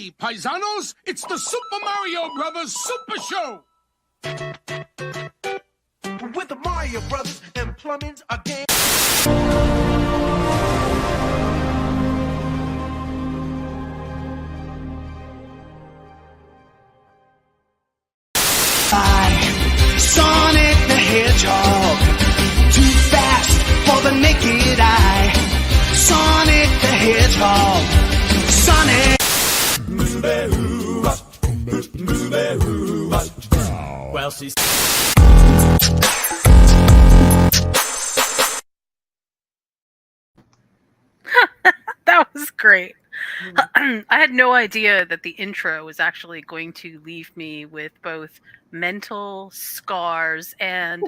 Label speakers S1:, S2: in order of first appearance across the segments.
S1: Howdy, paisanos! It's the Super Mario Brothers Super Show!
S2: With the Mario Brothers and plumbing's again.
S3: Sonic the Hedgehog, too fast for the naked eye. Sonic the Hedgehog, Sonic.
S4: Well, she's.
S5: That was great. I had no idea that the intro was actually going to leave me with both mental scars and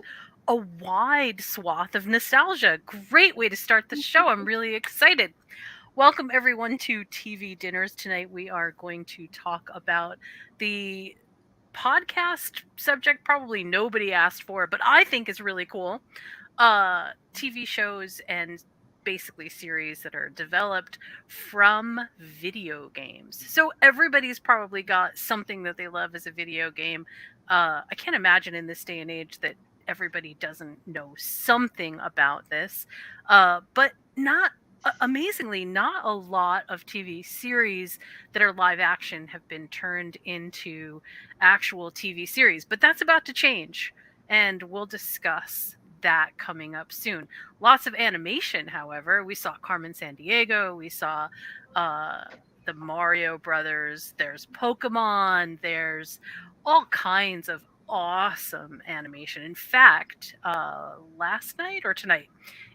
S5: a wide swath of nostalgia. Great way to start the show. I'm really excited. Welcome, everyone, to TV Dinners. Tonight, we are going to talk about the podcast subject probably nobody asked for, but I think is really cool. TV shows and basically series that are developed from video games. So everybody's probably got something that they love as a video game. I can't imagine in this day and age that everybody doesn't know something about this. But not amazingly, not a lot of TV series that are live action have been turned into actual TV series. But that's about to change, and we'll discuss that coming up soon. Lots of animation, however. We saw Carmen Sandiego. We saw the Mario Brothers. There's Pokemon. There's all kinds of awesome animation. In fact, last night or tonight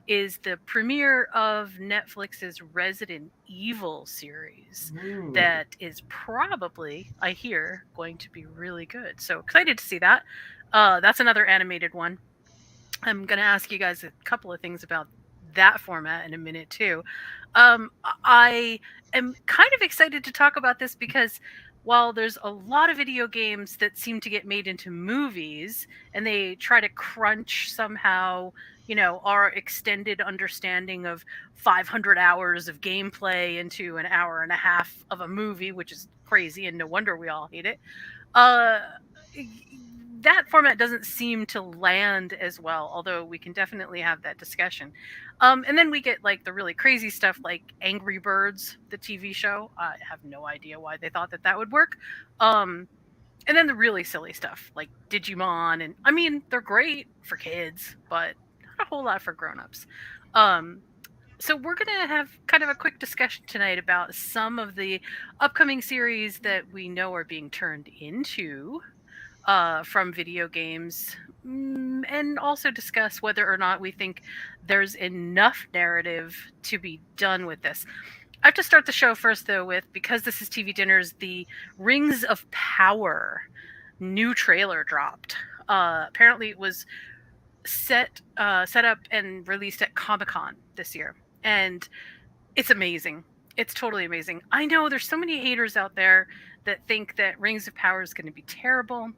S5: is the premiere of Netflix's Resident Evil series. That is probably, I hear, going to be really good. So excited to see that. That's another animated one. I'm going to ask you guys a couple of things about that format in a minute, too. I am kind of excited to talk about this because while there's a lot of video games that seem to get made into movies and they try to crunch somehow, you know, our extended understanding of 500 hours of gameplay into an hour and a half of a movie, which is crazy and no wonder we all hate it. That format doesn't seem to land as well, although we can definitely have that discussion. And then we get like the really crazy stuff like Angry Birds, the TV show. I have no idea why they thought that would work. And then the really silly stuff like Digimon. And I mean, they're great for kids, but not a whole lot for grown-ups. So we're going to have kind of a quick discussion tonight about some of the upcoming series that we know are being turned into from video games, and also discuss whether or not we think there's enough narrative to be done with this. I have to start the show first, though, with, because this is TV Dinners, the Rings of Power new trailer dropped. Apparently it was set up and released at Comic-Con this year, and it's amazing. It's totally amazing. I know there's so many haters out there that think that Rings of Power is going to be terrible.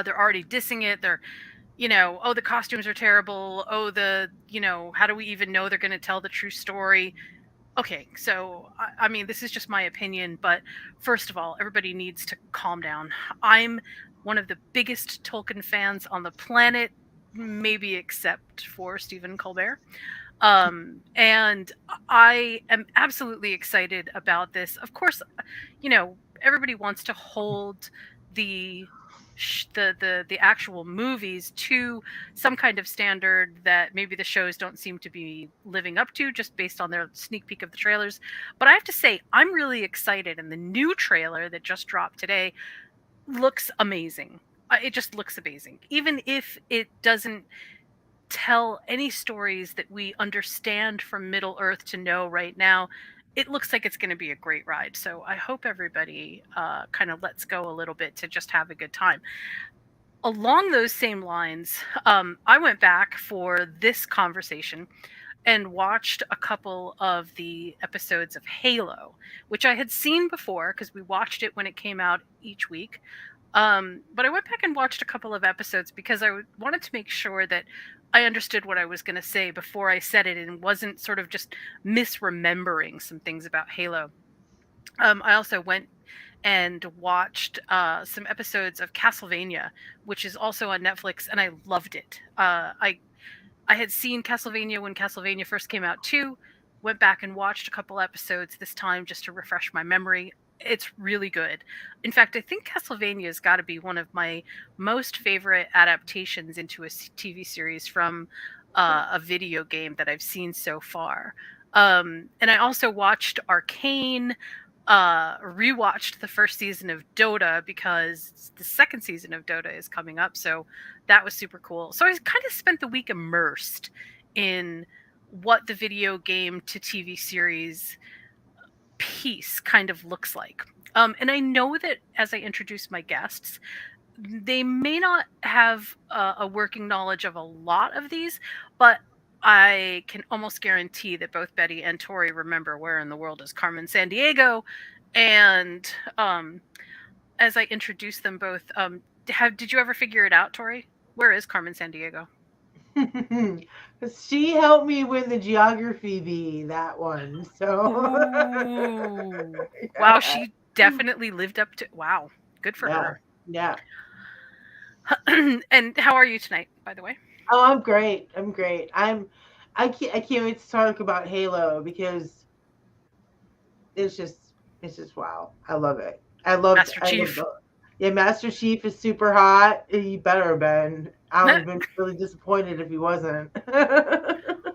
S5: They're already dissing it. They're, you know, oh, the costumes are terrible. Oh, how do we even know they're going to tell the true story? Okay, so, I mean, this is just my opinion, but first of all, everybody needs to calm down. I'm one of the biggest Tolkien fans on the planet, maybe except for Stephen Colbert. And I am absolutely excited about this. Of course, you know, everybody wants to hold the actual movies to some kind of standard that maybe the shows don't seem to be living up to just based on their sneak peek of the trailers. But I have to say, I'm really excited, and the new trailer that just dropped today looks amazing. It just looks amazing. Even if it doesn't tell any stories that we understand from Middle Earth to know right now, it looks like it's going to be a great ride. So I hope everybody kind of lets go a little bit to just have a good time. Along those same lines, I went back for this conversation and watched a couple of the episodes of Halo, which I had seen before because we watched it when it came out each week. But I went back and watched a couple of episodes because I wanted to make sure that I understood what I was going to say before I said it and wasn't sort of just misremembering some things about Halo. I also went and watched some episodes of Castlevania, which is also on Netflix, and I loved it. I had seen Castlevania when Castlevania first came out too. Went back and watched a couple episodes this time just to refresh my memory. It's really good. In fact, I think Castlevania has got to be one of my most favorite adaptations into a TV series from a video game that I've seen so far. And I also watched Arcane, rewatched the first season of Dota because the second season of Dota is coming up. So that was super cool. So I kind of spent the week immersed in what the video game to TV series piece kind of looks like. And I know that as I introduce my guests, they may not have a working knowledge of a lot of these, but I can almost guarantee that both Betty and Tori remember where in the world is Carmen Sandiego. And as I introduce them both, did you ever figure it out, Tori? Where is Carmen Sandiego?
S4: She helped me win the geography bee, that one. So
S5: Ooh. Wow, she definitely lived up to. Wow, good for her.
S4: Yeah.
S5: And how are you tonight, by the way?
S4: Oh, I'm great. I'm great. I can't wait to talk about Halo because it's just wow. I love it.
S5: Master Chief.
S4: Yeah, Master Chief is super hot. He better have been. I would have been really disappointed if he wasn't.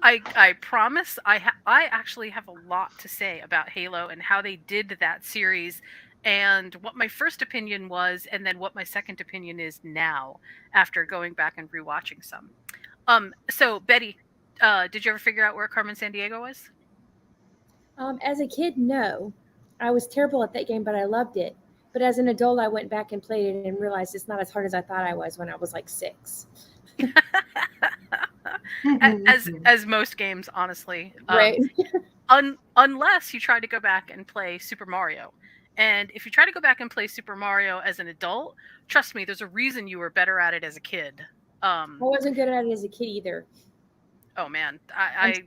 S5: I promise I actually have a lot to say about Halo and how they did that series and what my first opinion was and then what my second opinion is now after going back and rewatching some. So Betty, did you ever figure out where Carmen Sandiego was?
S6: As a kid, no. I was terrible at that game, but I loved it. But as an adult, I went back and played it and realized it's not as hard as I thought I was when I was like 6.
S5: as most games, honestly.
S6: Right.
S5: Unless you try to go back and play Super Mario. And if you try to go back and play Super Mario as an adult, trust me, there's a reason you were better at it as a kid.
S6: I wasn't good at it as a kid either.
S5: Oh man,
S4: I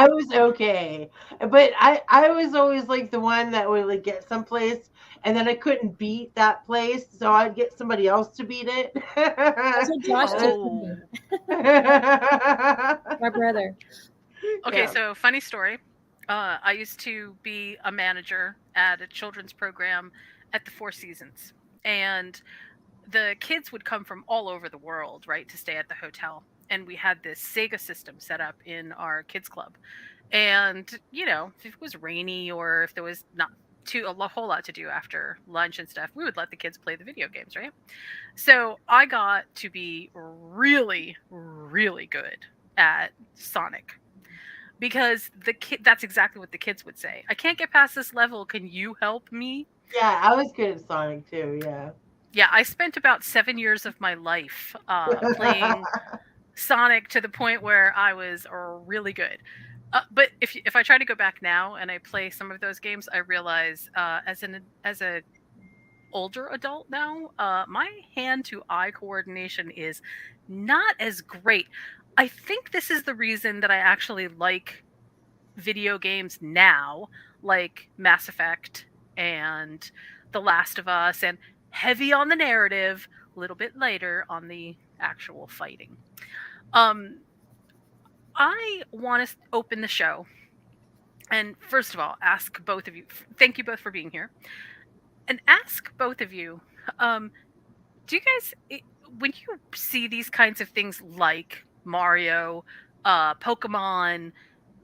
S4: was okay, but I was always like the one that would like get someplace and then I couldn't beat that place, so I'd get somebody else to beat it.
S6: That's what Josh did for me. My brother.
S5: Okay,
S4: Yeah.
S5: so funny story. I used to be a manager at a children's program at the Four Seasons, and the kids would come from all over the world, right, to stay at the hotel. And we had this Sega system set up in our kids club. And, if it was rainy or if there was not a whole lot to do after lunch and stuff, we would let the kids play the video games, right? So I got to be really, really good at Sonic. Because that's exactly what the kids would say. I can't get past this level. Can you help me?
S4: Yeah, I was good at Sonic too. Yeah.
S5: Yeah, I spent about 7 years of my life playing Sonic to the point where I was really good. But if I try to go back now and I play some of those games, I realize as a older adult now, my hand to eye coordination is not as great. I think this is the reason that I actually like video games now, like Mass Effect and The Last of Us, and heavy on the narrative, a little bit later on the actual fighting. I want to open the show and first of all ask both of you, thank you both for being here, and ask both of you, do you guys, when you see these kinds of things like Mario, Pokemon,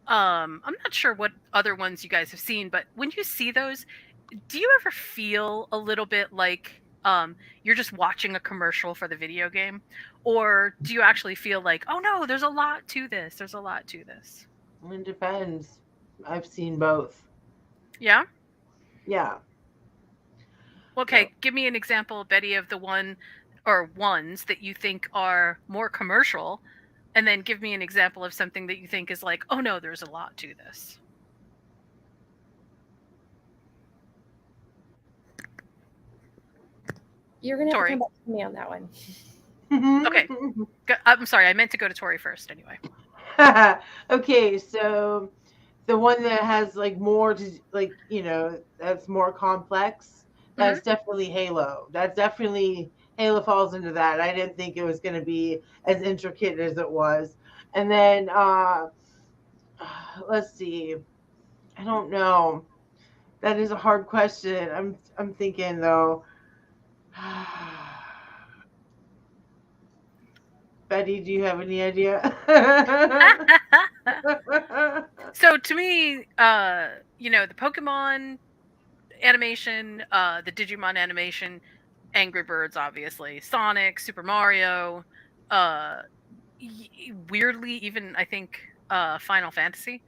S5: I'm not sure what other ones you guys have seen, but when you see those, do you ever feel a little bit like you're just watching a commercial for the video game? Or do you actually feel like, oh no, there's a lot to this. There's a lot to this.
S4: It depends. I've seen both.
S5: Yeah?
S4: Yeah.
S5: Okay,
S4: Yeah.
S5: give me an example, Betty, of the one or ones that you think are more commercial, and then give me an example of something that you think is like, oh no, there's a lot to this.
S6: You're going to have
S5: Tori.
S6: to come back to me on that one.
S5: Okay. I'm sorry, I meant to go to Tori first anyway.
S4: Okay, so the one that has like more to like, that's more complex. That's definitely Halo. That's definitely Halo falls into that. I didn't think it was going to be as intricate as it was. And then let's see. I don't know. That is a hard question. I'm thinking though. Betty, do you have any idea?
S5: So to me, the Pokemon animation, the Digimon animation, Angry Birds, obviously, Sonic, Super Mario, weirdly, even I think Final Fantasy,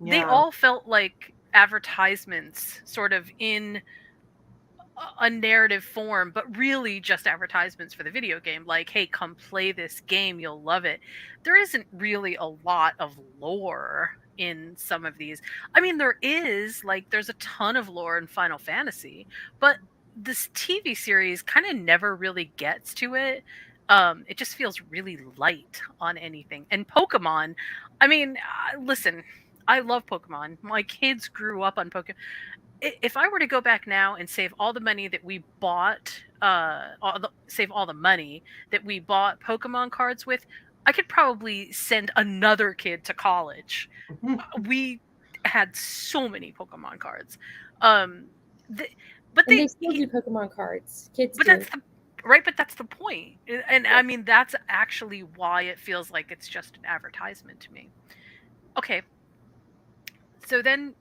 S5: they all felt like advertisements, sort of in a narrative form, but really just advertisements for the video game. Like, hey, come play this game, you'll love it. There isn't really a lot of lore in some of these. I mean, there's a ton of lore in Final Fantasy, but this TV series kind of never really gets to it. It just feels really light on anything. And Pokemon, I mean, listen, I love Pokemon. My kids grew up on Pokemon. If I were to go back now and save all the money that we bought, save all the money that we bought Pokemon cards with, I could probably send another kid to college. We had so many Pokemon cards. But
S6: they still do Pokemon cards. Kids
S5: but
S6: do.
S5: But that's the point. And I mean, that's actually why it feels like it's just an advertisement to me. Okay. So then,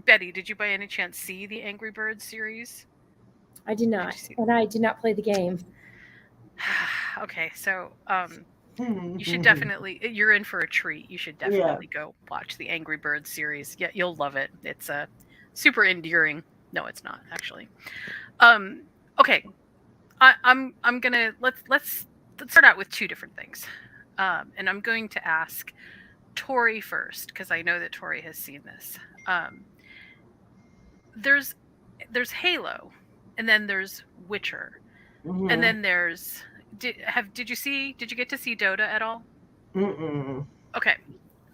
S5: Betty, did you by any chance see the Angry Birds series?
S6: I did not, and I did not play the game.
S5: Okay, so you should definitely, you're in for a treat. You should definitely go watch the Angry Birds series. Yeah, you'll love it. It's super endearing. No, it's not actually. Okay, I'm gonna let's start out with two different things, and I'm going to ask Tori first, because I know that Tori has seen this. There's Halo, and then there's Witcher, and then there's did you get to see Dota at all? Okay.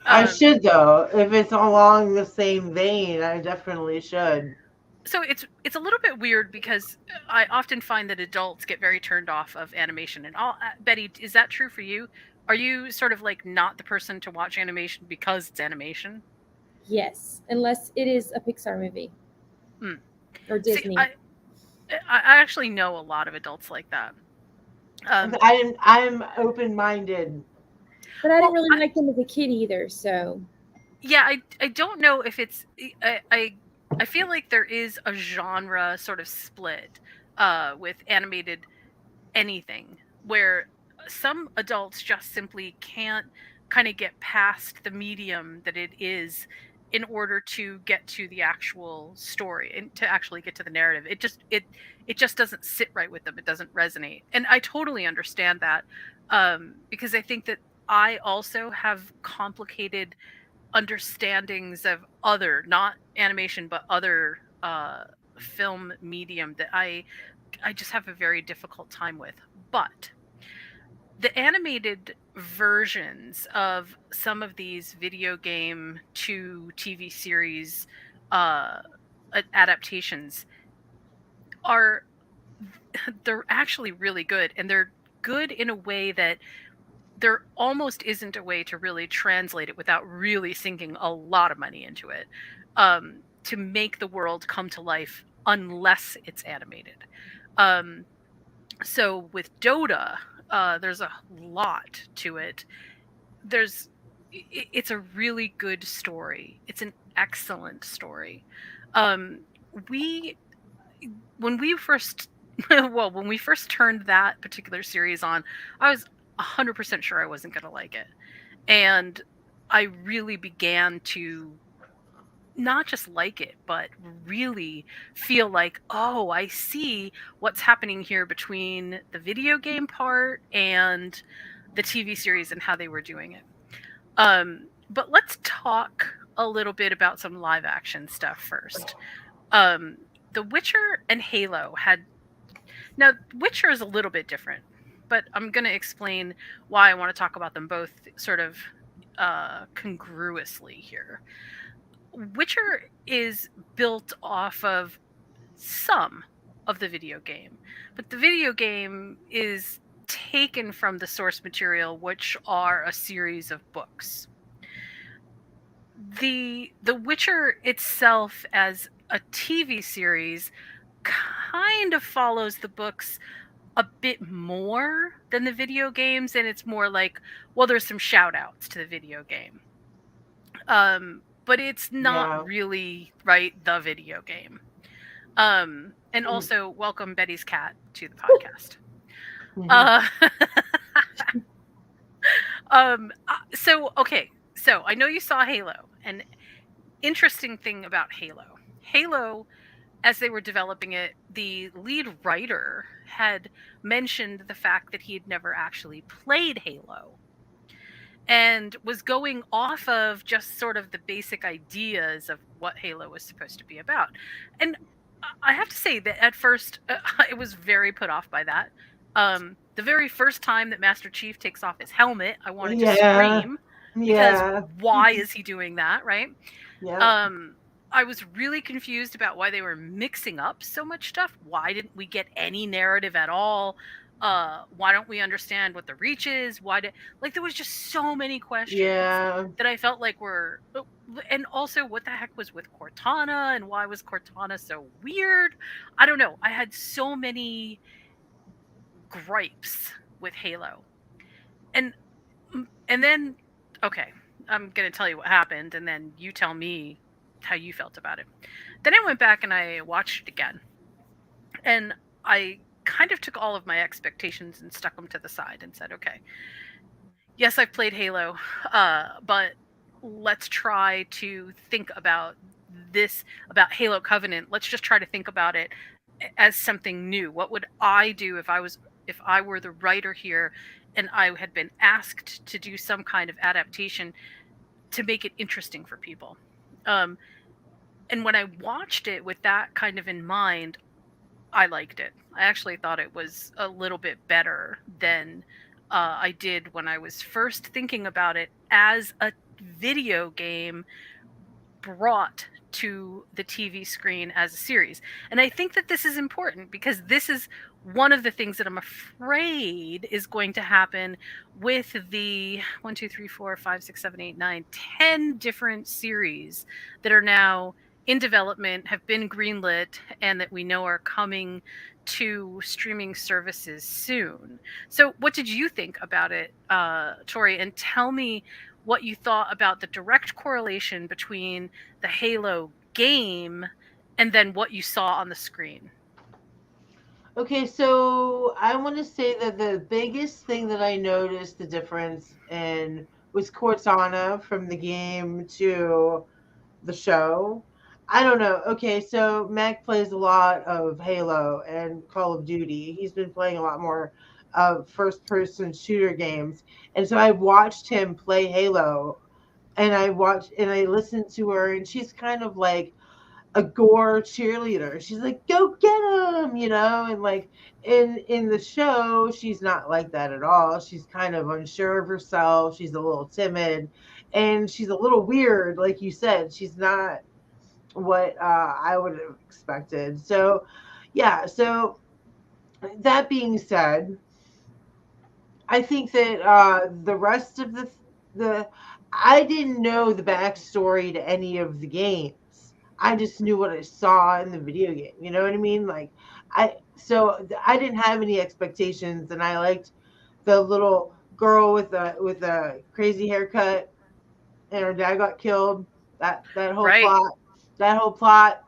S4: I should though. If it's along the same vein, I definitely should.
S5: So it's a little bit weird because I often find that adults get very turned off of animation. And Betty, is that true for you? Are you sort of like not the person to watch animation because it's animation?
S6: Yes, unless it is a Pixar movie or Disney.
S5: See, I actually know a lot of adults like that.
S4: I'm open-minded,
S6: but I didn't really like them as a kid either. So
S5: yeah, I don't know if it's I feel like there is a genre sort of split with animated anything where some adults just simply can't kind of get past the medium that it is in order to get to the actual story and to actually get to the narrative. It just doesn't sit right with them. It doesn't resonate. And I totally understand that because I think that I also have complicated understandings of other, not animation, but other film medium that I just have a very difficult time with. But the animated versions of some of these video game to TV series adaptations they're actually really good, and they're good in a way that there almost isn't a way to really translate it without really sinking a lot of money into it to make the world come to life unless it's animated. So with Dota, there's a lot to it. It's a really good story. It's an excellent story. When we first turned that particular series on, I was 100% sure I wasn't going to like it. And I really began to not just like it, but really feel like, oh, I see what's happening here between the video game part and the TV series and how they were doing it. But let's talk a little bit about some live action stuff first. The Witcher and Halo now Witcher is a little bit different, but I'm going to explain why I want to talk about them both sort of congruously here. Witcher is built off of some of the video game, but the video game is taken from the source material, which are a series of books. The Witcher itself as a TV series kind of follows the books a bit more than the video games, and it's more like, well, there's some shout outs to the video game. But it's not
S4: Yeah.
S5: really, right, the video game. And also welcome Betty's cat to the podcast. So okay, so I know you saw Halo, and interesting thing about Halo, as they were developing it, the lead writer had mentioned the fact that he had never actually played Halo and was going off of just sort of the basic ideas of what Halo was supposed to be about. And I have to say that at first I was very put off by that. The very first time that Master Chief takes off his helmet, I wanted to scream, because why is he doing that, right?
S4: Yeah.
S5: I was really confused about why they were mixing up so much stuff. Why didn't we get any narrative at all? Why don't we understand what the Reach is? There was just so many questions that I felt like were, and also what the heck was with Cortana, and why was Cortana so weird? I don't know. I had so many gripes with Halo, and then, okay, I'm gonna tell you what happened, and then you tell me how you felt about it. Then I went back and I watched it again, and I kind of took all of my expectations and stuck them to the side and said, okay, yes, I've played Halo, but let's try to think about this, about Halo Covenant. Let's just try to think about it as something new. What would I do if I were the writer here and I had been asked to do some kind of adaptation to make it interesting for people? And when I watched it with that kind of in mind, I liked it. I actually thought it was a little bit better than I did when I was first thinking about it as a video game brought to the TV screen as a series. And I think that this is important, because this is one of the things that I'm afraid is going to happen with the 10 different series that are now in development, have been greenlit, and that we know are coming to streaming services soon. So what did you think about it, Tori? And tell me what you thought about the direct correlation between the Halo game and then what you saw on the screen.
S4: Okay, so I want to say that the biggest thing that I noticed the difference in was Cortana from the game to the show. I don't know. Okay, so Mac plays a lot of Halo and Call of Duty. He's been playing a lot more first-person shooter games, and so I watched him play Halo, and I listened to her, and she's kind of like a gore cheerleader. She's like, "Go get him," and like in the show, she's not like that at all. She's kind of unsure of herself. She's a little timid, and she's a little weird, like you said. She's not what I would have expected. So, yeah. So that being said, I think that the rest of the I didn't know the backstory to any of the games. I just knew what I saw in the video game. You know what I mean? Like I didn't have any expectations, and I liked the little girl with a crazy haircut, and her dad got killed. That whole plot. That whole plot,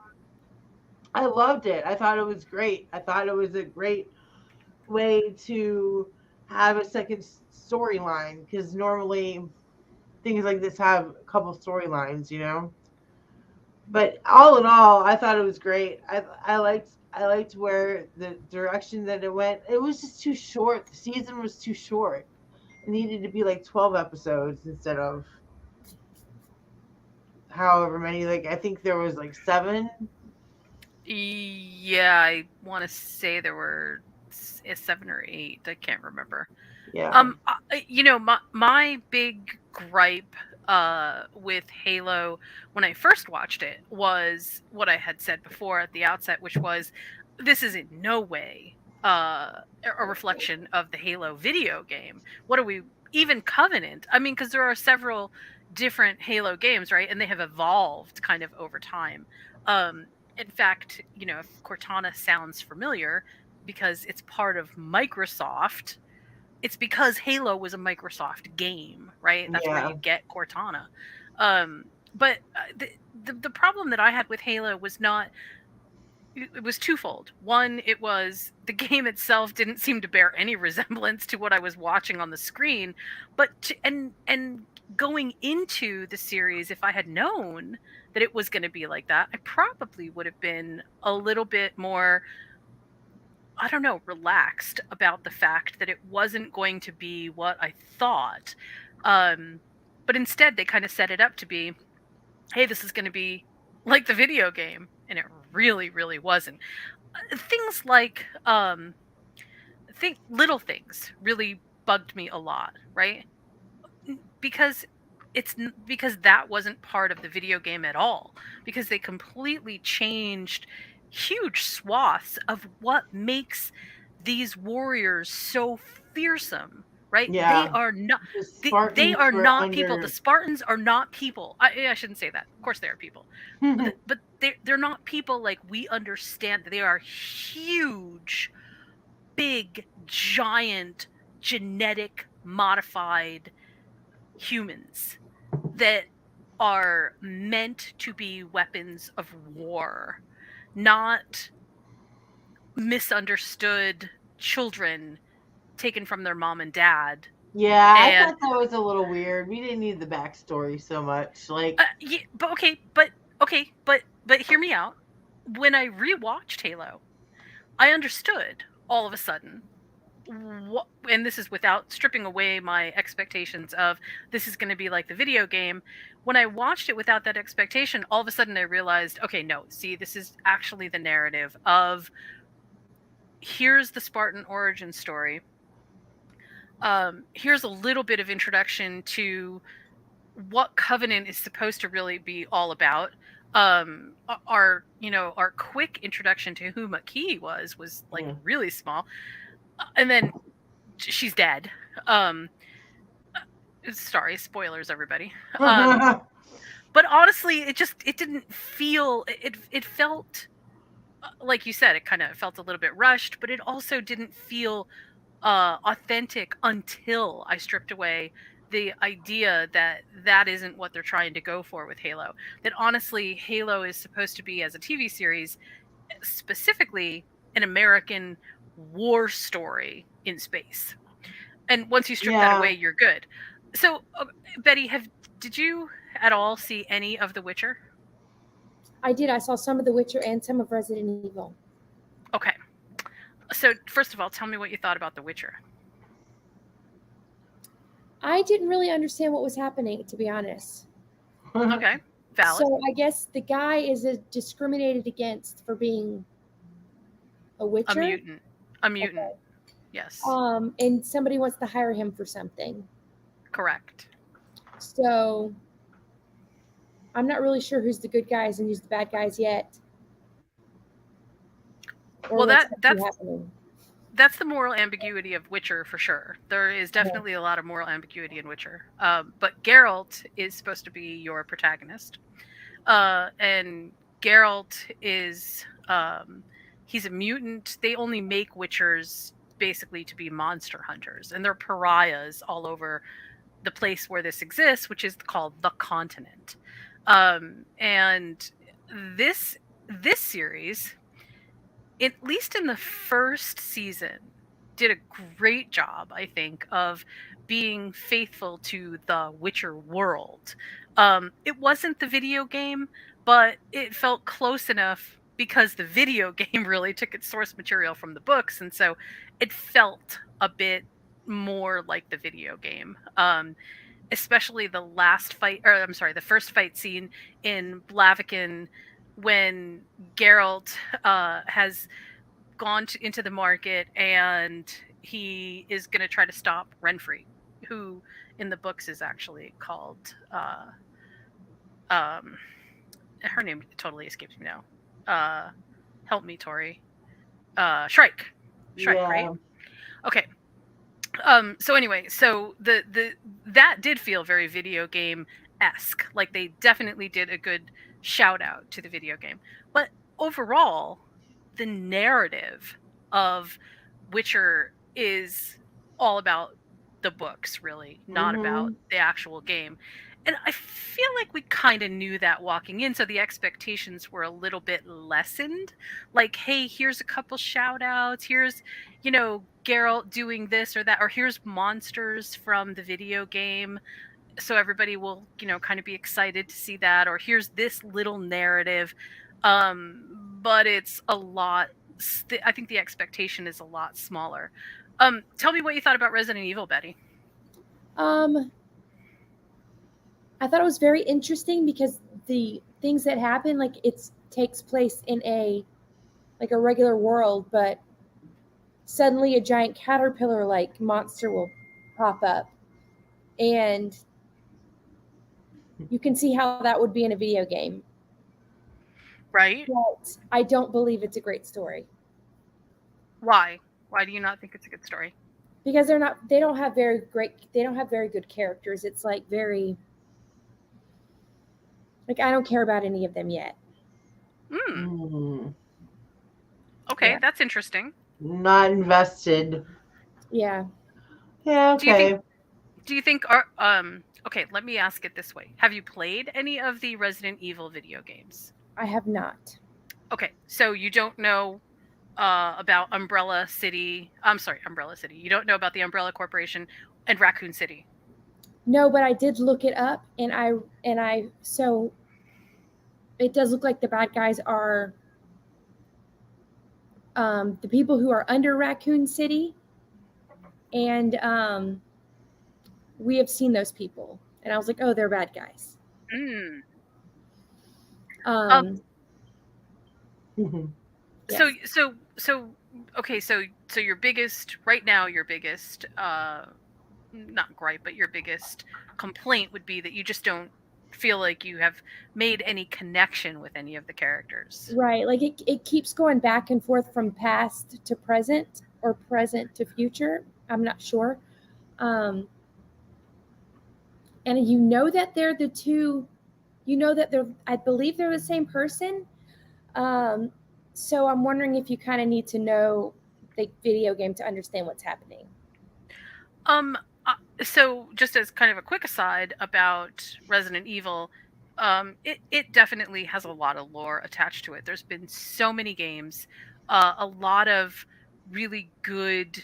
S4: I loved it. I thought it was great. I thought it was a great way to have a second storyline, because normally things like this have a couple storylines, But all in all, I thought it was great. I liked where the direction that it went. It was just too short. The season was too short. It needed to be like 12 episodes instead of however many. Like I think there was like 7.
S5: Yeah, I want to say there were 7 or 8. I can't remember.
S4: Yeah.
S5: My big gripe with Halo when I first watched it was what I had said before at the outset, which was this is in no way a reflection of the Halo video game. What are we even Covenant? I mean, because there are several different Halo games, right? And they have evolved kind of over time. In fact, if Cortana sounds familiar because it's part of Microsoft, it's because Halo was a Microsoft game, right? That's where
S4: Yeah.
S5: you get Cortana. But the problem that I had with Halo was not. It was twofold. One, it was the game itself didn't seem to bear any resemblance to what I was watching on the screen, but and going into the series, if I had known that it was going to be like that, I probably would have been a little bit more, I don't know, relaxed about the fact that it wasn't going to be what I thought. But instead, they kind of set it up to be, hey, this is going to be like the video game. And it really, really wasn't. Things like, little things really bugged me a lot, right? Because because that wasn't part of the video game at all. Because they completely changed huge swaths of what makes these warriors so fearsome, right?
S4: Yeah.
S5: They are not
S4: The
S5: they
S4: Spartans
S5: are
S4: were
S5: not people.
S4: under-
S5: The Spartans are not people. I shouldn't say that. Of course they are people. But they're not people like we understand. They are huge, big, giant, genetic modified humans that are meant to be weapons of war, not misunderstood children taken from their mom and dad.
S4: Yeah, I
S5: And-
S4: thought that was a little weird. We didn't need the backstory so much. Like,
S5: Yeah, but hear me out. When I rewatched Halo, I understood all of a sudden what, and this is without stripping away my expectations of this is going to be like the video game. When I watched it without that expectation, all of a sudden I realized, okay, no, see, this is actually the narrative of here's the Spartan origin story. Here's a little bit of introduction to what Covenant is supposed to really be all about. Our quick introduction to who Makee was like really small, and then she's dead. Sorry, spoilers, everybody. But honestly, it didn't feel it felt like you said, it kind of felt a little bit rushed, but it also didn't feel authentic until I stripped away the idea that isn't what they're trying to go for with Halo. That honestly, Halo is supposed to be, as a TV series, specifically an American war story in space. And once you strip that away, you're good. So, Betty, did you at all see any of The Witcher?
S6: I did. I saw some of The Witcher and some of Resident Evil.
S5: Okay. So, first of all, tell me what you thought about The Witcher.
S6: I didn't really understand what was happening, to be honest.
S5: Okay, valid.
S6: So I guess the guy is discriminated against for being a Witcher?
S5: A mutant. Okay. Yes.
S6: And somebody wants to hire him for something.
S5: Correct.
S6: So I'm not really sure who's the good guys and who's the bad guys yet.
S5: Well, that's the moral ambiguity of Witcher for sure. There is definitely a lot of moral ambiguity in Witcher. But Geralt is supposed to be your protagonist. And Geralt is, he's a mutant. They only make Witchers basically to be monster hunters. And they're pariahs all over the place where this exists, which is called the Continent. And this series, at least in the first season, did a great job, I think, of being faithful to the Witcher world. It wasn't the video game, but it felt close enough because the video game really took its source material from the books, and so it felt a bit more like the video game. Especially the first fight scene in Blaviken, when Geralt has gone into the market and he is going to try to stop Renfri, who in the books is actually called her name totally escapes me now. Help me, Tori. Shrike. Shrike,
S4: Yeah.
S5: right? Okay. So anyway, so the that did feel very video game-esque. Like they definitely did a good shout out to the video game. But overall, the narrative of Witcher is all about the books, really, not about the actual game. And I feel like we kind of knew that walking in, so the expectations were a little bit lessened. Like, hey, here's a couple shout outs, here's, Geralt doing this or that, or here's monsters from the video game. So everybody will, kind of be excited to see that, or here's this little narrative. But it's a lot, I think the expectation is a lot smaller. Tell me what you thought about Resident Evil, Betty.
S6: I thought it was very interesting because the things that happen, like it takes place in a regular world, but suddenly a giant caterpillar like monster will pop up, and you can see how that would be in a video game.
S5: Right?
S6: But I don't believe it's a great story.
S5: Why? Why do you not think it's a good story?
S6: Because they don't have very good characters. It's very I don't care about any of them yet.
S5: Okay,
S6: Yeah.
S5: that's interesting.
S4: Not invested.
S6: Yeah.
S4: Yeah, okay.
S5: Do you think okay, let me ask it this way. Have you played any of the Resident Evil video games?
S6: I have not.
S5: Okay, so you don't know about Umbrella City. I'm sorry, Umbrella City. You don't know about the Umbrella Corporation and Raccoon City.
S6: No, but I did look it up, and so it does look like the bad guys are the people who are under Raccoon City, and we have seen those people, and I was like, oh, they're bad guys. Yes.
S5: So okay, so your biggest right now, your biggest not gripe, but your biggest complaint would be that you just don't feel like you have made any connection with any of the characters.
S6: Right. Like it keeps going back and forth from past to present or present to future. I'm not sure. And you know that they're the two, I believe they're the same person. So I'm wondering if you kind of need to know the video game to understand what's happening.
S5: So just as kind of a quick aside about Resident Evil, it definitely has a lot of lore attached to it. There's been so many games, a lot of really good.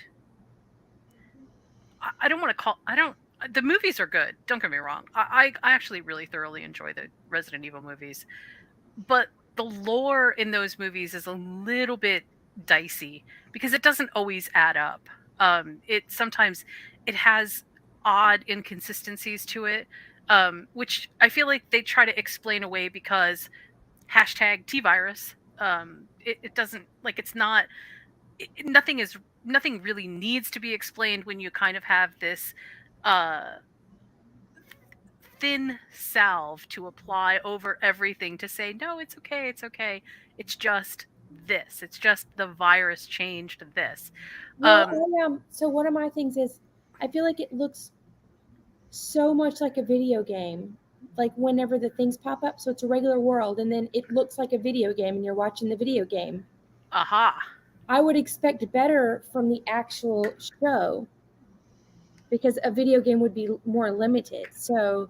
S5: The movies are good. Don't get me wrong. I actually really thoroughly enjoy the Resident Evil movies, but the lore in those movies is a little bit dicey because it doesn't always add up. Sometimes it has odd inconsistencies to it, which I feel like they try to explain away because #T-virus. It doesn't, like, it's not. Nothing really needs to be explained when you kind of have this thin salve to apply over everything to say, no, it's okay, it's just this, it's just the virus changed this.
S6: So one of my things is I feel like it looks so much like a video game, like whenever the things pop up. So it's a regular world, and then it looks like a video game, and you're watching the video game.
S5: Aha.
S6: I would expect better from the actual show because a video game would be more limited. So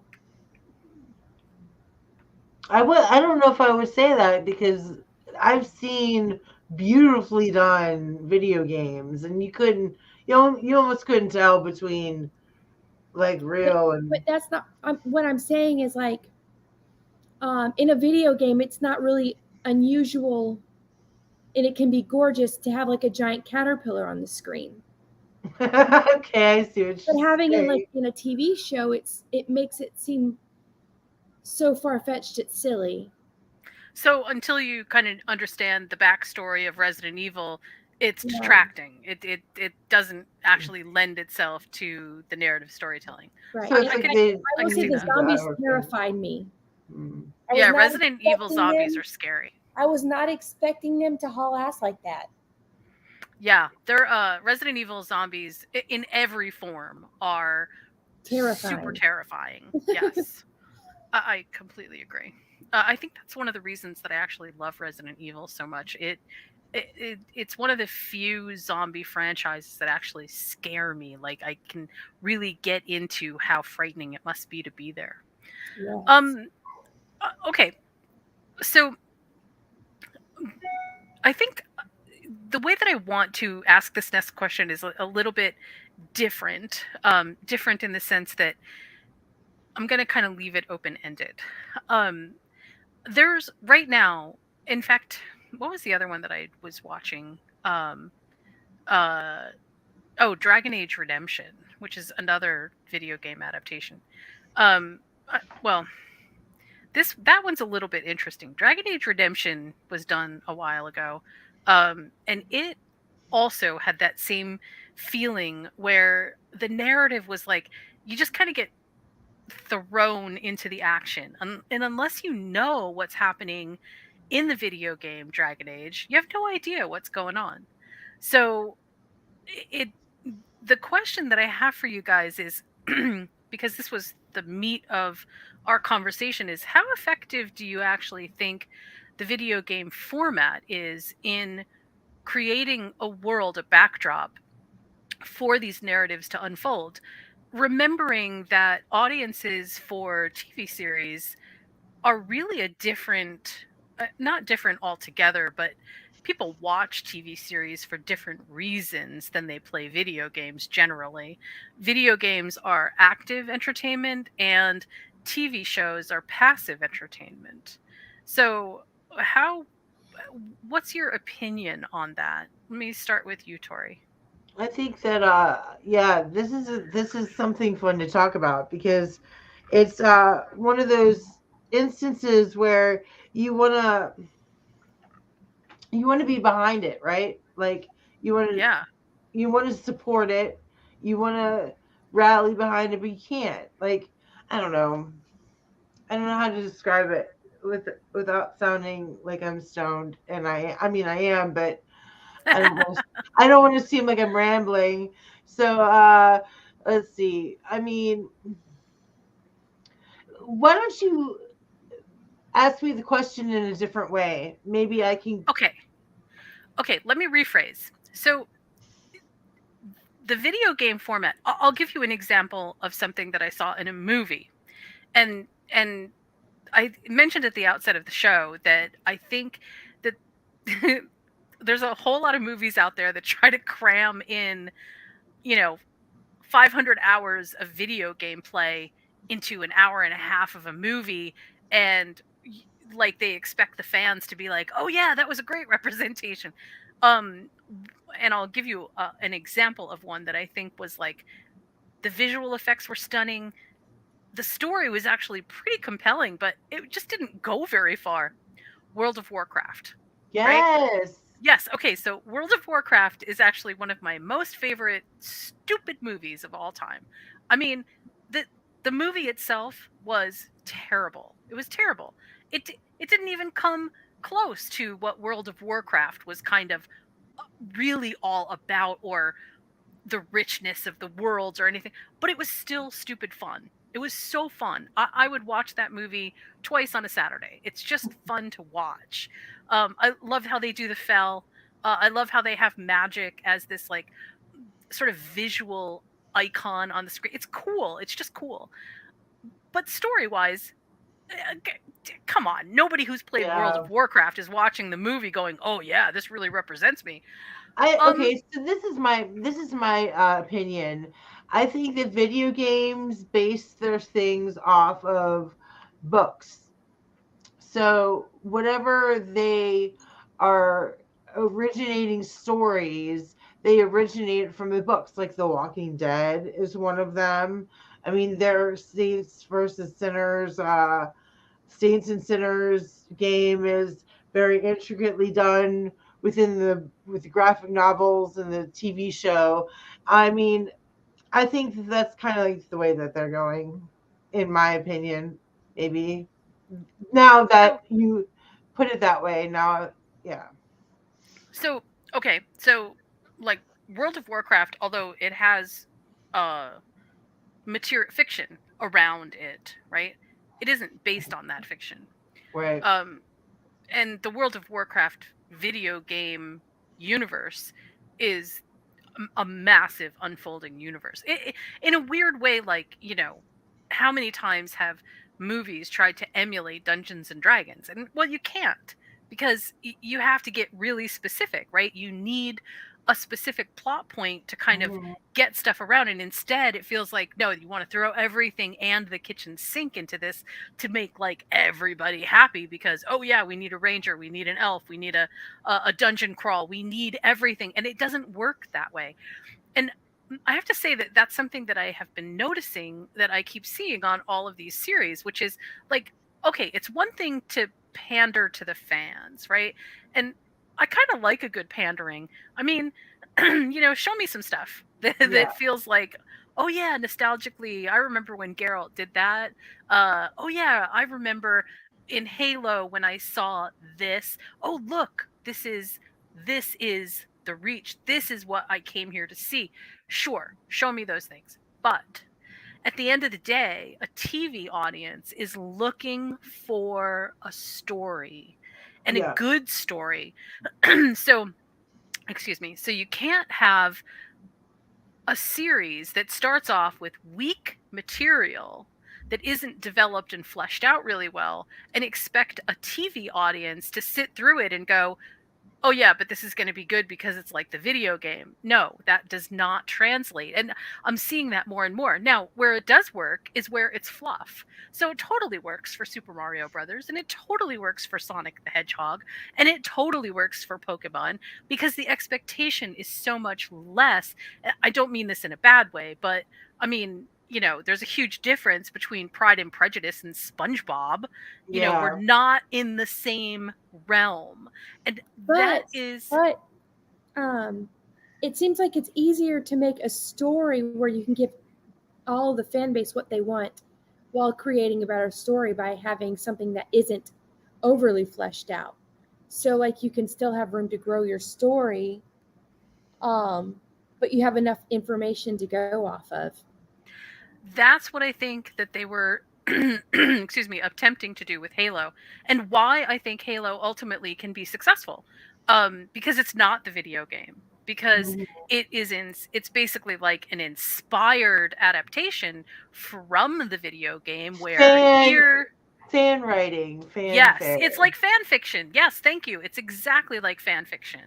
S4: I don't know if I would say that because I've seen beautifully done video games, and you almost couldn't tell between like real and.
S6: But that's not what I'm saying. Is like in a video game, it's not really unusual, and it can be gorgeous to have like a giant caterpillar on the screen.
S4: Okay, I see what
S6: But
S4: you're
S6: having
S4: saying.
S6: it like in a TV show, it makes it seem so far-fetched, it's silly.
S5: So until you kind of understand the backstory of Resident Evil, it's
S6: Yeah.
S5: distracting. It doesn't actually lend itself to the narrative storytelling.
S6: Right.
S4: So
S6: And
S4: it's
S5: I
S4: like
S5: can-
S4: they.
S6: I will
S5: can
S6: say
S5: see
S6: the
S5: that.
S6: zombies
S4: Okay.
S6: terrified me.
S4: Mm.
S6: I was
S5: Yeah,
S6: not
S5: Resident Evil
S6: expecting
S5: zombies
S6: them-
S5: are scary.
S6: I was not expecting them to haul ass like that.
S5: Yeah, they're Resident Evil zombies in every form are
S6: Terrifying.
S5: super terrifying. Yes, I completely agree. I think that's one of the reasons that I actually love Resident Evil so much. It's one of the few zombie franchises that actually scare me. Like I can really get into how frightening it must be to be there.
S6: Yes.
S5: Okay, so I think the way that I want to ask this next question is a little bit different. Different in the sense that I'm going to kind of leave it open ended. Um, there's right now, in fact, what was the other one that I was watching? Uh, Dragon Age Redemption, which is another video game adaptation. Well, that one's a little bit interesting. Dragon Age Redemption was done a while ago, and it also had that same feeling where the narrative was like you just kind of get thrown into the action, and unless you know what's happening in the video game Dragon Age, you have no idea what's going on. So it the question that I have for you guys is because this was the meat of our conversation is how effective do you actually think the video game format is in creating a world, a backdrop for these narratives to unfold, remembering that audiences for TV series are really a different, not different altogether, but people watch TV series for different reasons than they play video games generally. Video games are active entertainment and TV shows are passive entertainment. So, what's your opinion on that? Let me start with you, Tori.
S4: I think that yeah, this is something fun to talk about because it's one of those instances where you wanna you want to be behind it, right? Like
S5: Yeah.
S4: you want to support it, you want to rally behind it, but you can't. Like I don't know, I don't know how to describe it without sounding like I'm stoned, and I mean I am, but I don't want to seem like I'm rambling. So let's see. I mean, why don't you ask me the question in a different way? Maybe I can.
S5: Okay, let me rephrase. So the video game format, I'll give you an example of something that I saw in a movie. And I mentioned at the outset of the show that I think that there's a whole lot of movies out there that try to cram in, you know, 500 hours of video game play into an hour and a half of a movie, and like they expect the fans to be like, "Oh yeah, that was a great representation." Um and I'll give you an example of one that I think was like the visual effects were stunning. The story was actually pretty compelling, but it just didn't go very far. World of Warcraft, right?
S4: Yes.
S5: Yes. Okay. So World of Warcraft is actually one of my most favorite stupid movies of all time. I mean, the movie itself was terrible. It was terrible. It didn't even come close to what World of Warcraft was kind of really all about, or the richness of the worlds or anything. But it was still stupid fun. It was so fun. I would watch that movie twice on a Saturday. It's just fun to watch. I love how they do the Fel. I love how they have magic as this like sort of visual icon on the screen. It's cool. It's just cool. But story wise, come on. Nobody who's played World
S4: Yeah.
S5: of Warcraft is watching the movie going, "Oh yeah, this really represents me."
S4: Okay, so this is my opinion. I think that video games base their things off of books. So whatever they are originating stories, they originate from the books. Like The Walking Dead is one of them. I mean, there's Saints versus Sinners. Saints and Sinners game is very intricately done with the graphic novels and the TV show. I mean, I think that's kind of like the way that they're going, in my opinion. Maybe now that you put it that way, now, yeah.
S5: So, okay, so like World of Warcraft, although it has material fiction around it, right? It isn't based on that fiction.
S4: Right.
S5: And the World of Warcraft video game universe is a massive unfolding universe. In a weird way, like, how many times have movies tried to emulate Dungeons and Dragons? And well, you can't, because you have to get really specific, right? You need a specific plot point to kind of get stuff around, and instead it feels like, no, you want to throw everything and the kitchen sink into this to make like everybody happy, because oh yeah, we need a ranger, we need an elf, we need a dungeon crawl, we need everything, and it doesn't work that way. And I have to say that that's something that I have been noticing, that I keep seeing on all of these series, which is like, okay, it's one thing to pander to the fans, right? And I kind of like a good pandering. I mean, show me some stuff that feels like, oh yeah, nostalgically, I remember when Geralt did that. Oh yeah, I remember in Halo when I saw this. Oh look, this is the Reach. This is what I came here to see. Sure, show me those things. But at the end of the day, a TV audience is looking for a story, and a good story. So, excuse me. So you can't have a series that starts off with weak material that isn't developed and fleshed out really well and expect a TV audience to sit through it and go, oh yeah, but this is going to be good because it's like the video game. No, that does not translate. And I'm seeing that more and more. Now, where it does work is where it's fluff. So it totally works for Super Mario Brothers, and it totally works for Sonic the Hedgehog, and it totally works for Pokemon, because the expectation is so much less. I don't mean this in a bad way, but I mean, there's a huge difference between Pride and Prejudice and SpongeBob. We're not in the same realm. And
S6: But it seems like it's easier to make a story where you can give all the fan base what they want while creating a better story by having something that isn't overly fleshed out. So like you can still have room to grow your story, but you have enough information to go off of.
S5: That's what I think that they were excuse me, attempting to do with Halo, and why I think Halo ultimately can be successful. Because it's not the video game. Because it's basically like an inspired adaptation from the video game, where
S4: fan writing,
S5: yes, it's like fan fiction. Yes, thank you. It's exactly like fan fiction.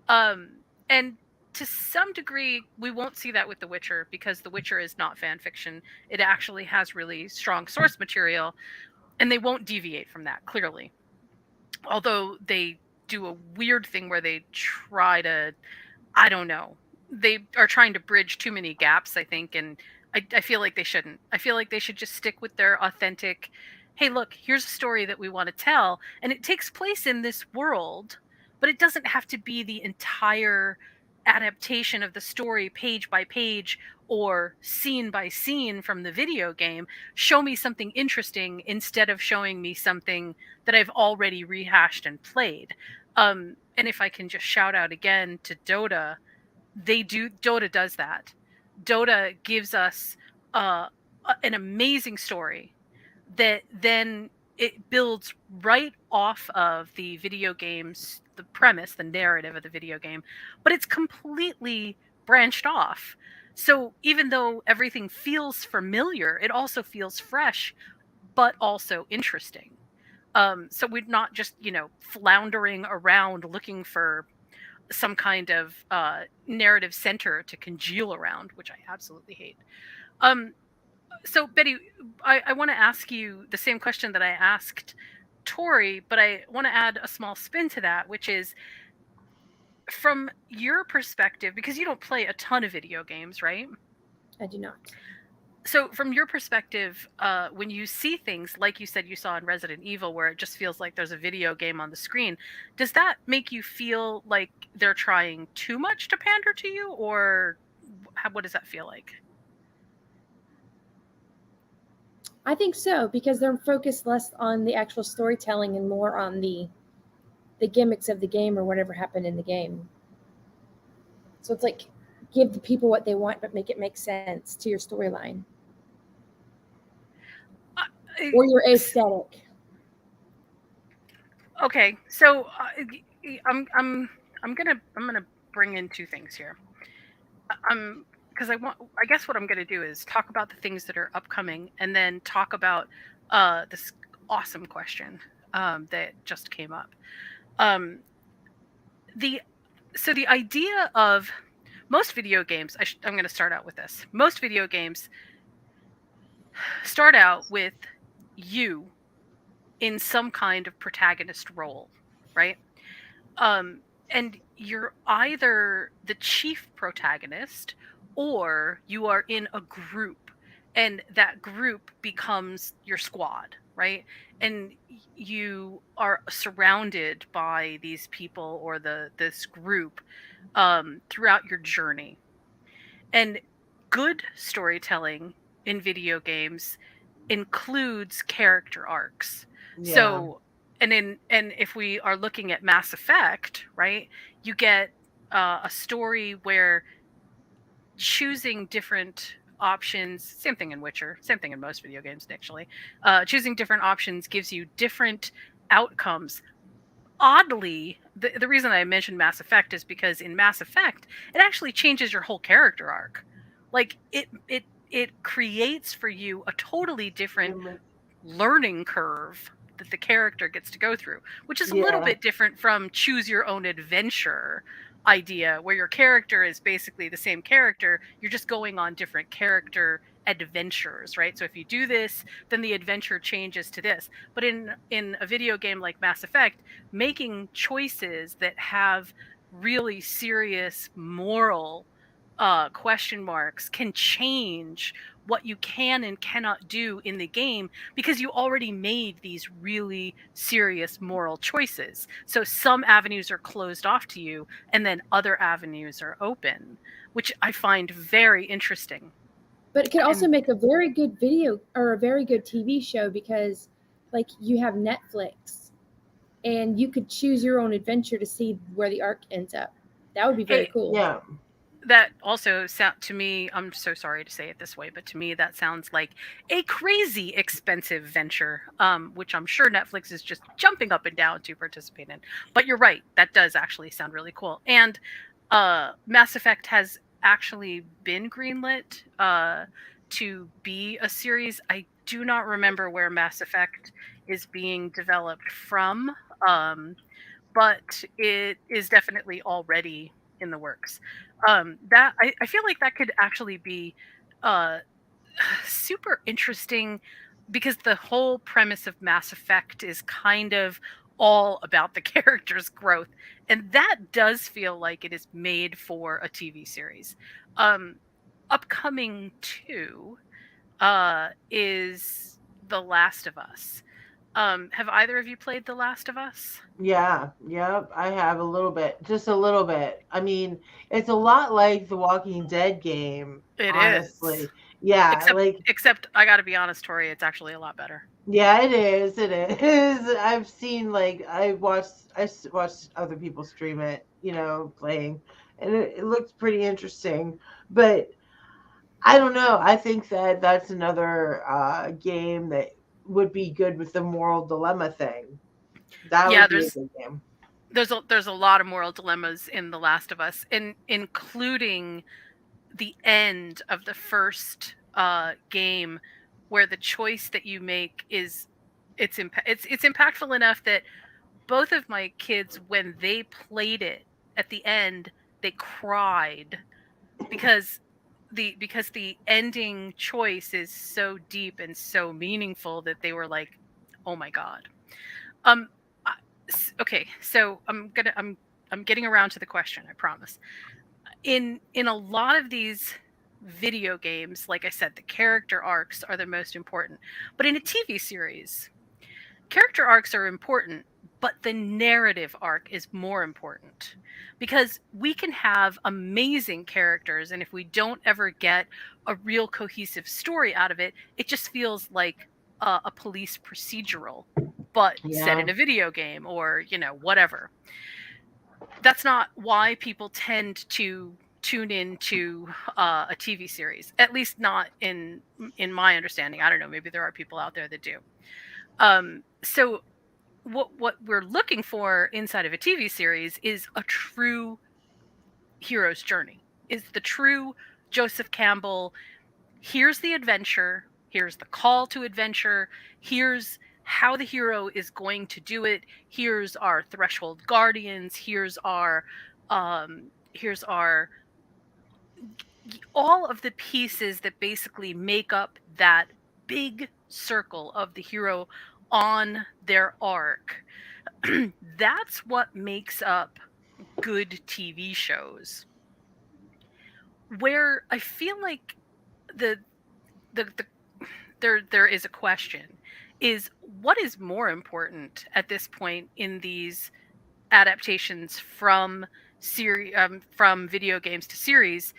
S5: And to some degree, we won't see that with The Witcher, because The Witcher is not fan fiction. It actually has really strong source material, and they won't deviate from that, clearly. Although they do a weird thing where they try to, I don't know, they are trying to bridge too many gaps, I think, and I feel like they shouldn't. I feel like they should just stick with their authentic, hey, look, here's a story that we want to tell, and it takes place in this world, but it doesn't have to be the entire adaptation of the story page by page or scene by scene from the video game. Show me something interesting instead of showing me something that I've already rehashed and played. And if I can just shout out again to Dota, Dota does that. Dota gives us an amazing story that then it builds right off of the video game's, the premise, the narrative of the video game, but it's completely branched off. So even though everything feels familiar, it also feels fresh, but also interesting. So we're not just, floundering around looking for some kind of narrative center to congeal around, which I absolutely hate. So Betty, I want to ask you the same question that I asked Tori, but I want to add a small spin to that, which is, from your perspective, because you don't play a ton of video games, right?
S6: I do not.
S5: So, from your perspective, when you see things like you said you saw in Resident Evil, where it just feels like there's a video game on the screen, does that make you feel like they're trying too much to pander to you, or what does that feel like?
S6: I think so, because they're focused less on the actual storytelling and more on the gimmicks of the game or whatever happened in the game. So it's like, give the people what they want, but make it make sense to your storyline or your aesthetic.
S5: Okay, so I'm gonna bring in two things here. Because I guess what I'm gonna do is talk about the things that are upcoming, and then talk about this awesome question that just came up. The idea of most video games, I'm going to start out with this. Most video games start out with you in some kind of protagonist role, right? And you're either the chief protagonist or you are in a group, and that group becomes your squad, right? And you are surrounded by these people or this group throughout your journey. And good storytelling in video games includes character arcs.
S4: Yeah.
S5: So, and if we are looking at Mass Effect, right, you get a story where choosing different options, same thing in Witcher, same thing in most video games actually, choosing different options gives you different outcomes. Oddly, the reason I mentioned Mass Effect is because in Mass Effect it actually changes your whole character arc. Like it creates for you a totally different learning curve that the character gets to go through, which is a little
S4: Yeah.
S5: bit different from choose your own adventure idea, where your character is basically the same character, you're just going on different character adventures, right? So if you do this, then the adventure changes to this. But in a video game like Mass Effect, making choices that have really serious moral question marks can change what you can and cannot do in the game, because you already made these really serious moral choices. So some avenues are closed off to you and then other avenues are open, which I find very interesting.
S6: But it could also make a very good video or a very good TV show, because like you have Netflix and you could choose your own adventure to see where the arc ends up. That would be very cool.
S4: Yeah.
S5: That also sound to me, I'm so sorry to say it this way, but to me that sounds like a crazy expensive venture, which I'm sure Netflix is just jumping up and down to participate in. But you're right, that does actually sound really cool. And Mass Effect has actually been greenlit to be a series. I do not remember where Mass Effect is being developed from, but it is definitely already in the works. That I feel like that could actually be super interesting, because the whole premise of Mass Effect is kind of all about the character's growth, and that does feel like it is made for a TV series. Upcoming too is The Last of Us. Have either of you played The Last of Us?
S4: Yeah, yep, I have a little bit, just a little bit. I mean, it's a lot like the Walking Dead game,
S5: It
S4: honestly.
S5: is.
S4: Yeah,
S5: Except I got to be honest, Tori, it's actually a lot better.
S4: yeah, it is. It is. I've seen I watched other people stream it, playing, and it looks pretty interesting. But I don't know. I think that that's another game that would be good with the moral dilemma thing. That
S5: Yeah,
S4: would be a good game.
S5: there's a lot of moral dilemmas in The Last of Us, including the end of the first game, where the choice that you make is it's impactful enough that both of my kids, when they played it at the end, they cried because the ending choice is so deep and so meaningful that they were like, "Oh my god." Um okay, so I'm getting around to the question, I promise. In a lot of these video games, like I said, the character arcs are the most important. But in a TV series, character arcs are important, but the narrative arc is more important, because we can have amazing characters, and if we don't ever get a real cohesive story out of it, it just feels like a police procedural, but set in a video game, or whatever. That's not why people tend to tune into a TV series, at least not in my understanding. I don't know, maybe there are people out there that do. So what we're looking for inside of a TV series is a true hero's journey, is the true Joseph Campbell. Here's the adventure, here's the call to adventure, here's how the hero is going to do it, here's our threshold guardians, here's our all of the pieces that basically make up that big circle of the hero on their arc. That's what makes up good TV shows. Where I feel like there is a question is, what is more important at this point in these adaptations from video games to series?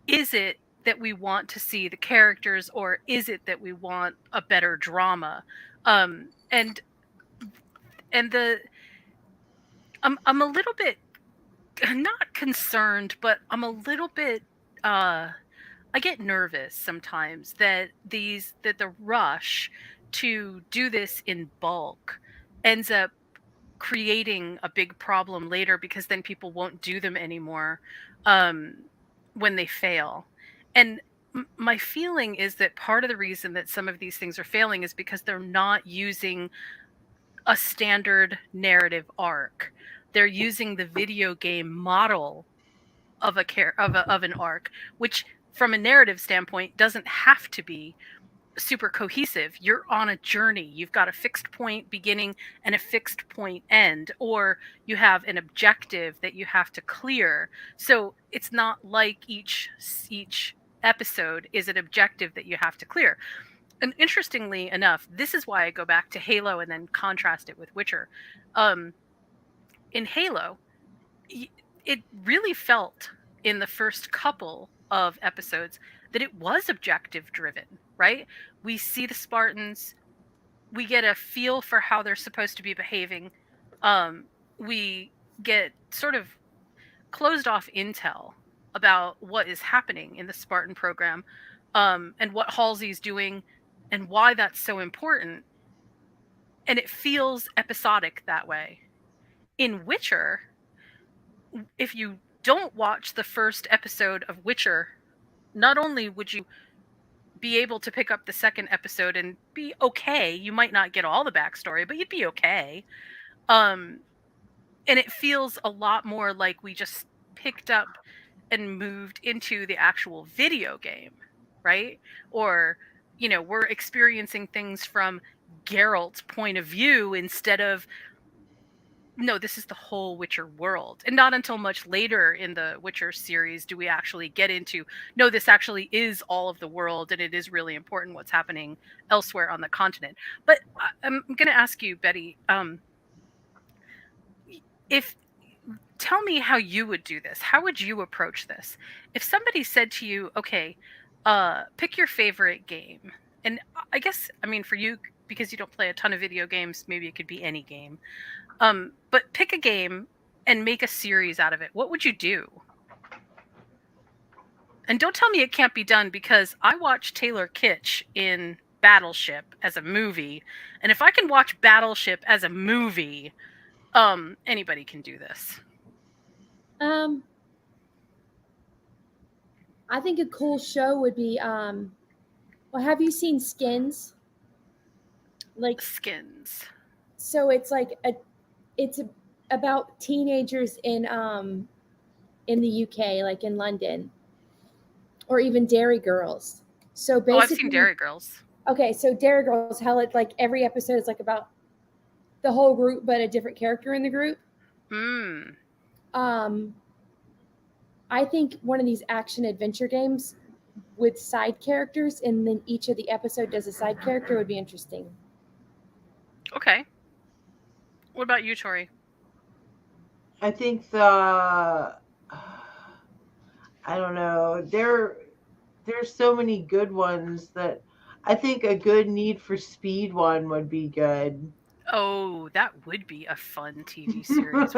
S5: Is it that we want to see the characters, or is it that we want a better drama? I'm a little bit not concerned, but I'm a little bit I get nervous sometimes that the rush to do this in bulk ends up creating a big problem later, because then people won't do them anymore when they fail. And my feeling is that part of the reason that some of these things are failing is because they're not using a standard narrative arc. They're using the video game model of an arc, which from a narrative standpoint doesn't have to be super cohesive. You're on a journey. You've got a fixed point beginning and a fixed point end, or you have an objective that you have to clear. So it's not like each episode is an objective that you have to clear. And interestingly enough, this is why I go back to Halo and then contrast it with Witcher. In Halo, it really felt in the first couple of episodes that it was objective driven, right? We see the Spartans, we get a feel for how they're supposed to be behaving. We get sort of closed off intel about what is happening in the Spartan program, and what Halsey's doing and why that's so important. And it feels episodic that way. In Witcher, if you don't watch the first episode of Witcher, not only would you be able to pick up the second episode and be okay, you might not get all the backstory, but you'd be okay. And it feels a lot more like we just picked up and moved into the actual video game, right? Or, we're experiencing things from Geralt's point of view instead of, no, this is the whole Witcher world. And not until much later in the Witcher series do we actually get into, no, this actually is all of the world, and it is really important what's happening elsewhere on the continent. But I'm going to ask you, Betty, tell me how you would do this. How would you approach this? If somebody said to you, okay, pick your favorite game. And I guess, for you, because you don't play a ton of video games, maybe it could be any game. But pick a game and make a series out of it. What would you do? And don't tell me it can't be done, because I watched Taylor Kitsch in Battleship as a movie. And if I can watch Battleship as a movie, anybody can do this.
S6: I think a cool show would be, have you seen Skins? Like
S5: Skins.
S6: So it's like it's about teenagers in the UK, like in London, or even Dairy Girls. So basically,
S5: I've seen Dairy Girls.
S6: Okay, so Dairy Girls, how it like every episode is like about the whole group, but a different character in the group.
S5: Mm.
S6: I think one of these action adventure games with side characters, and then each of the episode does a side character would be interesting.
S5: Okay. What about you, Tori?
S4: I think I don't know. There's so many good ones that I think a good Need for Speed one would be good.
S5: Oh, that would be a fun TV series.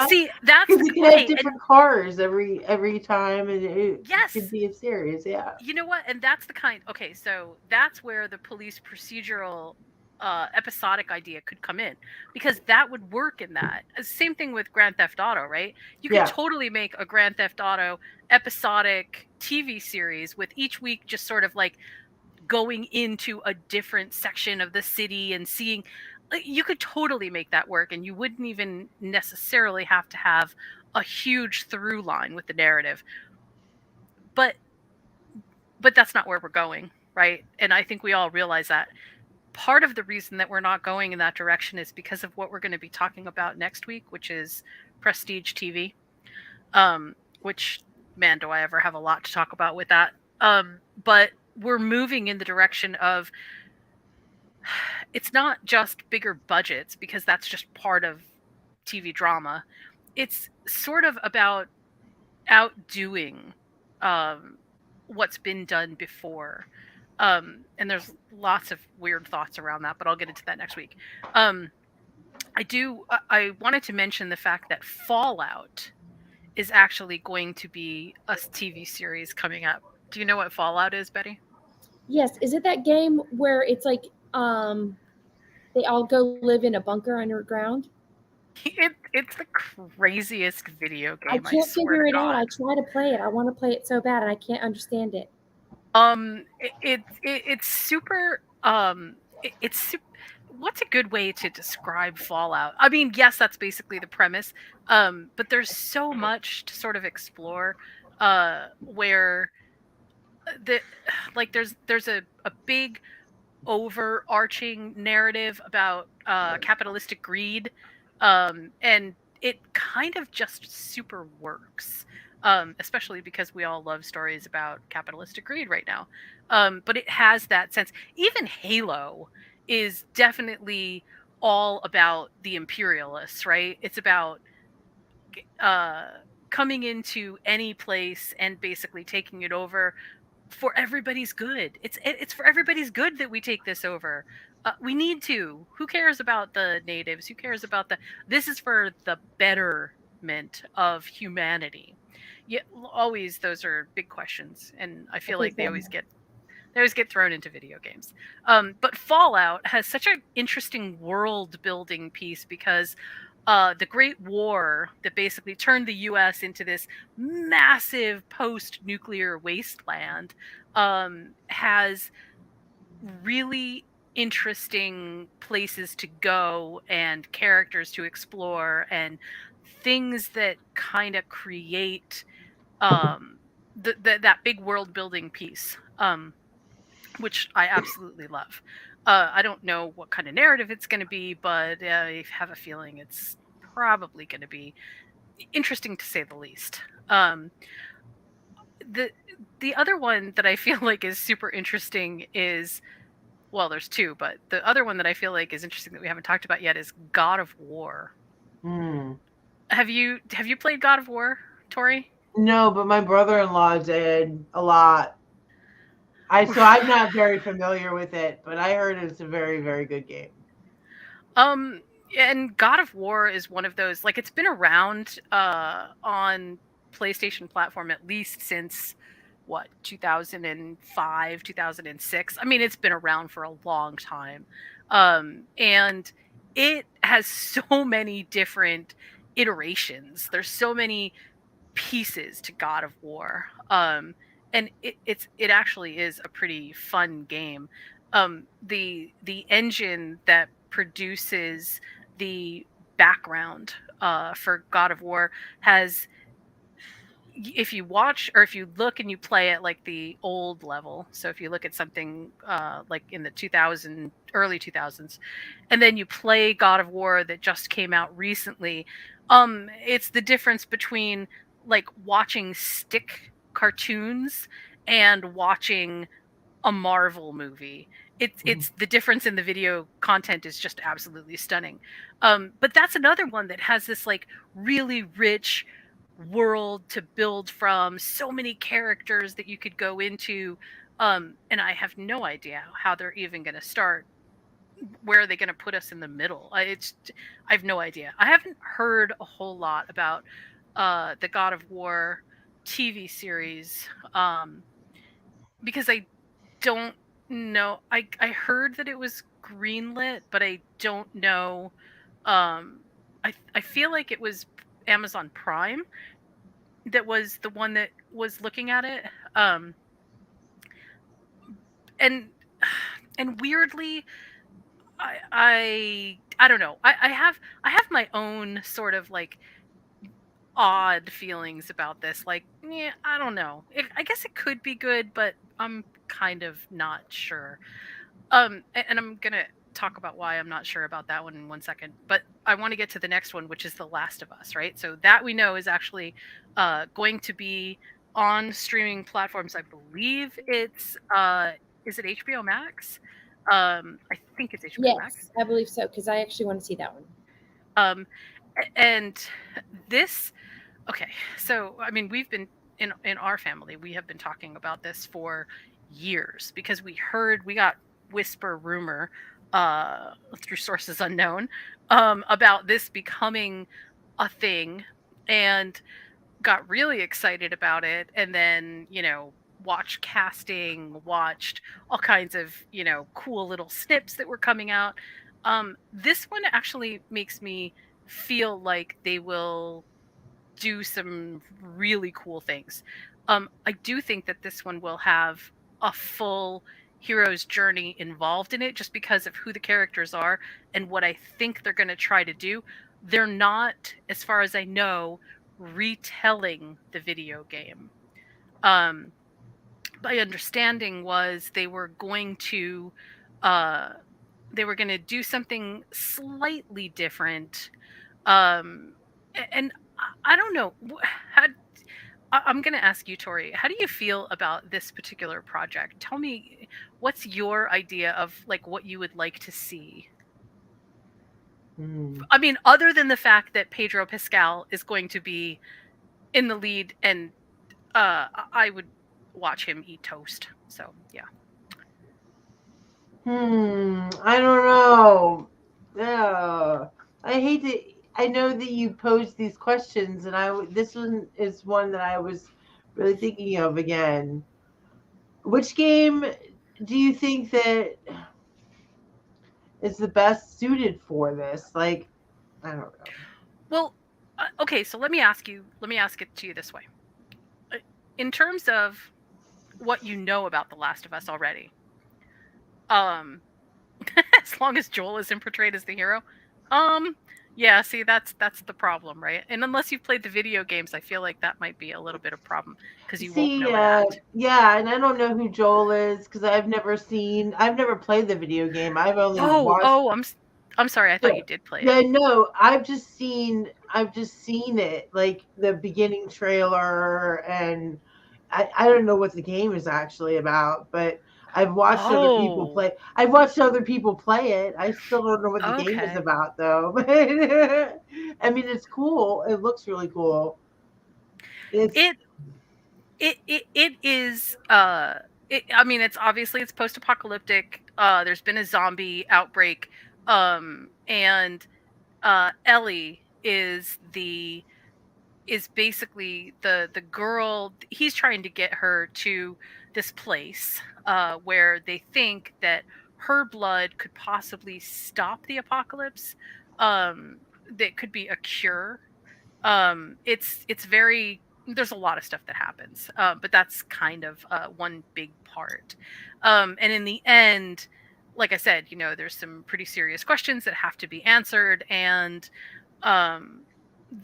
S5: See, that's
S4: Because you can
S5: okay,
S4: have different cars every time, and it
S5: Yes.
S4: could be a series. Yeah.
S5: you know what? And that's the kind. Okay, so that's where the police procedural episodic idea could come in, because that would work in that. Same thing with Grand Theft Auto, right? You could
S4: Yeah.
S5: totally make a Grand Theft Auto episodic TV series with each week just sort of like going into a different section of the city and seeing. You could totally make that work, and you wouldn't even necessarily have to have a huge through line with the narrative. But that's not where we're going, right? And I think we all realize that. Part of the reason that we're not going in that direction is because of what we're going to be talking about next week, which is Prestige TV. Which, man, do I ever have a lot to talk about with that. But we're moving in the direction of, it's not just bigger budgets, because that's just part of TV drama. It's sort of about outdoing what's been done before. And there's lots of weird thoughts around that, but I'll get into that next week. I wanted to mention the fact that Fallout is actually going to be a TV series coming up. Do you know what Fallout is, Betty?
S6: Yes, is it that game where it's like they all go live in a bunker underground?
S5: It's the craziest video game.
S6: I can't
S5: swear
S6: figure
S5: to
S6: it out.
S5: God.
S6: I try to play it. I want to play it so bad, and I can't understand it.
S5: It's super. What's a good way to describe Fallout? I mean, yes, that's basically the premise. But there's so much to sort of explore. Where there's a big overarching narrative about capitalistic greed, and it kind of just super works. Especially because we all love stories about capitalistic greed right now. But it has that sense. Even Halo is definitely all about the imperialists, right? It's about coming into any place and basically taking it over for everybody's good. It's for everybody's good that we take this over. We need to. Who cares about the natives? Who cares about this is for the betterment of humanity. Yeah, always those are big questions, and I feel like they always get thrown into video games. But Fallout has such an interesting world building piece, because the Great War that basically turned the U.S. into this massive post-nuclear wasteland has really interesting places to go and characters to explore and things that kind of create that big world building piece, which I absolutely love. I don't know what kind of narrative it's going to be, but I have a feeling it's probably going to be interesting, to say the least. The other one that I feel like is super interesting is, well, there's two, but the other one that I feel like is interesting that we haven't talked about yet is God of War. Have you played God of War, Tori?
S4: No, but my brother-in-law did a lot. I'm not very familiar with it, but I heard it's a very, very good game.
S5: And God of War is one of those, like, it's been around on PlayStation platform at least since 2005, 2006. I mean, it's been around for a long time. And it has so many different iterations. There's so many pieces to God of War. And it actually is a pretty fun game. The engine that produces the background for God of War has, if you watch or if you look and you play at like the old level, so if you look at something like in the early 2000s, and then you play God of War that just came out recently, it's the difference between like watching stick cartoons and watching a Marvel movie. It's the difference in the video content is just absolutely stunning. But that's another one that has this like really rich world to build from, so many characters that you could go into. And I have no idea how they're even going to start. Where are they going to put us in the middle? I have no idea. I haven't heard a whole lot about the God of War TV series, because I don't know. I heard that it was greenlit, but I don't know. I feel like it was Amazon Prime that was the one that was looking at it. And and weirdly, I don't know. I have my own sort of like odd feelings about this. Like, yeah, I don't know. I guess it could be good, but I'm kind of not sure. And I'm gonna talk about why I'm not sure about that one in 1 second. But I want to get to the next one, which is The Last of Us, right? So that we know is actually going to be on streaming platforms. I believe it's is it HBO Max? I think it's HBO Max.
S6: Yes, I believe so, because I actually want to see that one.
S5: And this, okay, so I mean, we've been in our family, we have been talking about this for years because we got whisper rumor through sources unknown about this becoming a thing, and got really excited about it, and then watched casting, watched all kinds of cool little snips that were coming out. This one actually makes me feel like they will do some really cool things. I do think that this one will have a full hero's journey involved in it, just because of who the characters are and what I think they're going to try to do. They're not, as far as I know, retelling the video game. My understanding was they were going to do something slightly different. And I don't know. I'm going to ask you, Tori, how do you feel about this particular project? Tell me, what's your idea of like what you would like to see? I mean, other than the fact that Pedro Pascal is going to be in the lead, and I would watch him eat toast. So, yeah.
S4: I don't know. Yeah. I know that you posed these questions, and this one is one that I was really thinking of again. Which game do you think that is the best suited for this? Like, I don't know.
S5: Well, okay, so let me ask it to you this way. In terms of what you know about The Last of Us already, as long as Joel isn't portrayed as the hero, yeah, see, that's the problem, right? And unless you've played the video games, I feel like that might be a little bit of a problem because you won't know that.
S4: Yeah, and I don't know who Joel is because I've never played the video game. I've only watched.
S5: I'm sorry. I thought you did play it.
S4: Yeah, no, I've just seen it, like the beginning trailer, and I don't know what the game is actually about, but I've watched other people play. I've watched other people play it. I still don't know what the game is about, though. I mean, it's cool. It looks really cool.
S5: It is. I mean, it's post-apocalyptic. There's been a zombie outbreak, and Ellie is basically the girl. He's trying to get her to this place where they think that her blood could possibly stop the apocalypse. That could be a cure. It's very, there's a lot of stuff that happens, but that's kind of one big part. And in the end, like I said, there's some pretty serious questions that have to be answered, and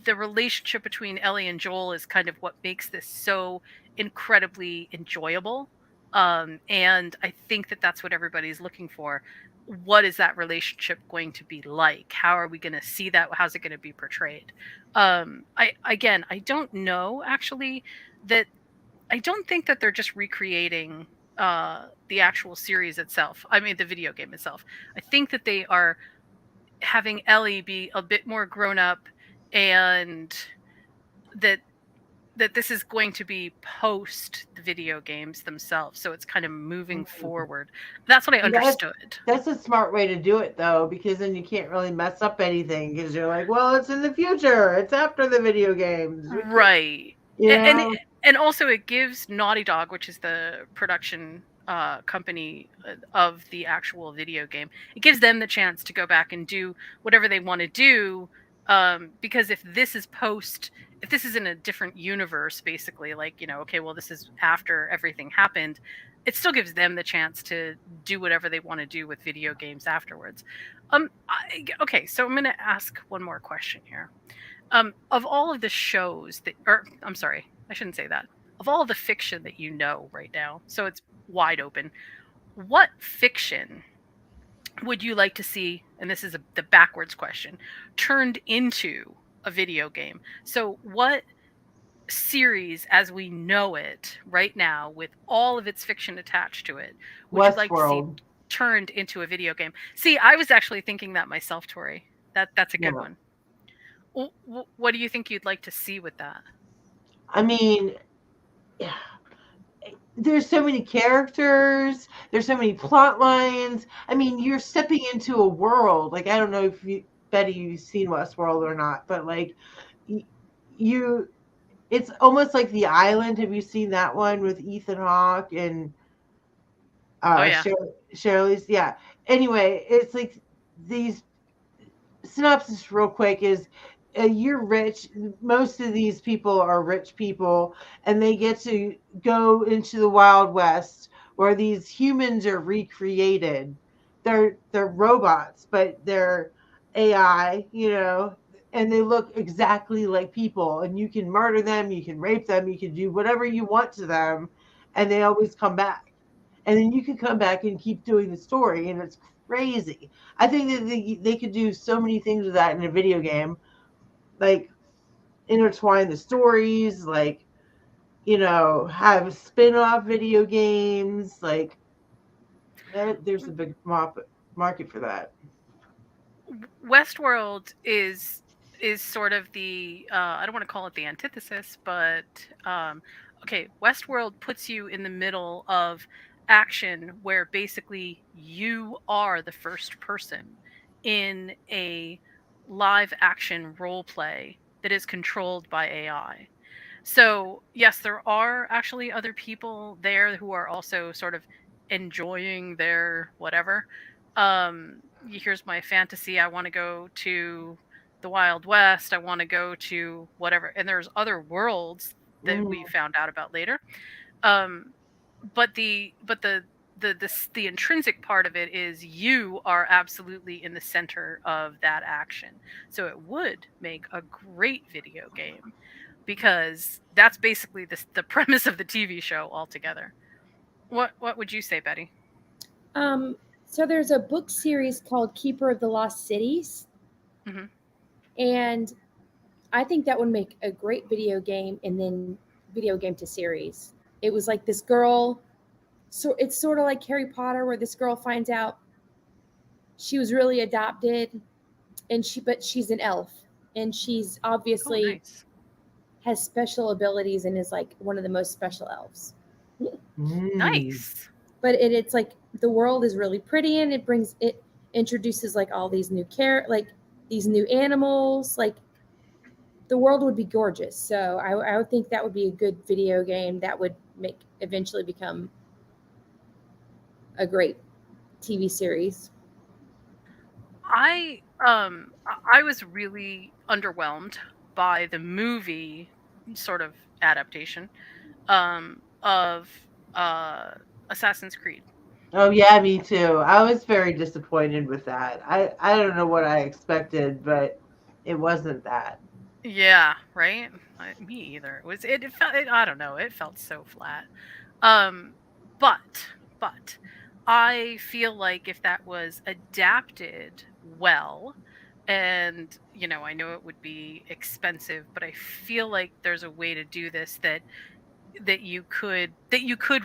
S5: the relationship between Ellie and Joel is kind of what makes this so incredibly enjoyable. And I think that that's what everybody's looking for. What is that relationship going to be like? How are we going to see that? How's it going to be portrayed? I don't know actually that I don't think that they're just recreating the actual series itself. I mean, the video game itself. I think that they are having Ellie be a bit more grown up, and that this is going to be post the video games themselves. So it's kind of moving forward. That's what I understood.
S4: That's a smart way to do it, though, because then you can't really mess up anything because you're like, well, it's in the future. It's after the video games.
S5: Right.
S4: You know?
S5: And also it gives Naughty Dog, which is the production company of the actual video game, it gives them the chance to go back and do whatever they want to do, because if this is in a different universe, basically, like, you know, okay, well, this is after everything happened, it still gives them the chance to do whatever they want to do with video games afterwards. Okay, so I'm going to ask one more question here. Of all of the shows I'm sorry, I shouldn't say that. Of all of the fiction that you know right now, so it's wide open, what fiction would you like to see, and this is the backwards question, turned into a video game? So what series as we know it right now, with all of its fiction attached to it, would you like to see turned into a video game? See, I was actually thinking that myself, Tori. That's a good one. What do you think you'd like to see with that?
S4: I mean, there's so many characters, there's so many plot lines. I mean, you're stepping into a world. Like, I don't know if Betty, you've seen Westworld or not, but like it's almost like The Island. Have you seen that one with Ethan Hawke and Shirley's? Yeah. Anyway, it's like these synopsis real quick is you're rich. Most of these people are rich people, and they get to go into the Wild West where these humans are recreated. They're robots, but they're AI, you know, and they look exactly like people, and you can murder them, you can rape them, you can do whatever you want to them, and they always come back. And then you can come back and keep doing the story, and it's crazy. I think that they could do so many things with that in a video game, like intertwine the stories, like, you know, have spin-off video games. Like, there's a big market for that.
S5: Westworld is sort of the I don't want to call it the antithesis, but okay, Westworld puts you in the middle of action where basically you are the first person in a live action role play that is controlled by AI. So yes, there are actually other people there who are also sort of enjoying their whatever. Here's my fantasy. I want to go to the Wild West. I want to go to whatever. And there's other worlds that we found out about later. But the intrinsic part of it is you are absolutely in the center of that action. So it would make a great video game, because that's basically the premise of the TV show altogether. What would you say, Betty?
S6: So there's a book series called Keeper of the Lost Cities.
S5: Mm-hmm.
S6: And I think that would make a great video game, and then video game to series. It was like this girl, so it's sort of like Harry Potter, where this girl finds out she was really adopted, but she's an elf, and she's obviously has special abilities and is like one of the most special elves.
S5: Nice.
S6: But it's like the world is really pretty, and it introduces like all these new these new animals. Like, the world would be gorgeous. So I would think that would be a good video game that would eventually become a great TV series.
S5: I was really underwhelmed by the movie sort of adaptation of Assassin's Creed.
S4: Oh yeah, me too. I was very disappointed with that. I don't know what I expected, but it wasn't that.
S5: Yeah, right. Me either. It felt I don't know. It felt so flat. But I feel like if that was adapted well, and you know, I know it would be expensive, but I feel like there's a way to do this that that you could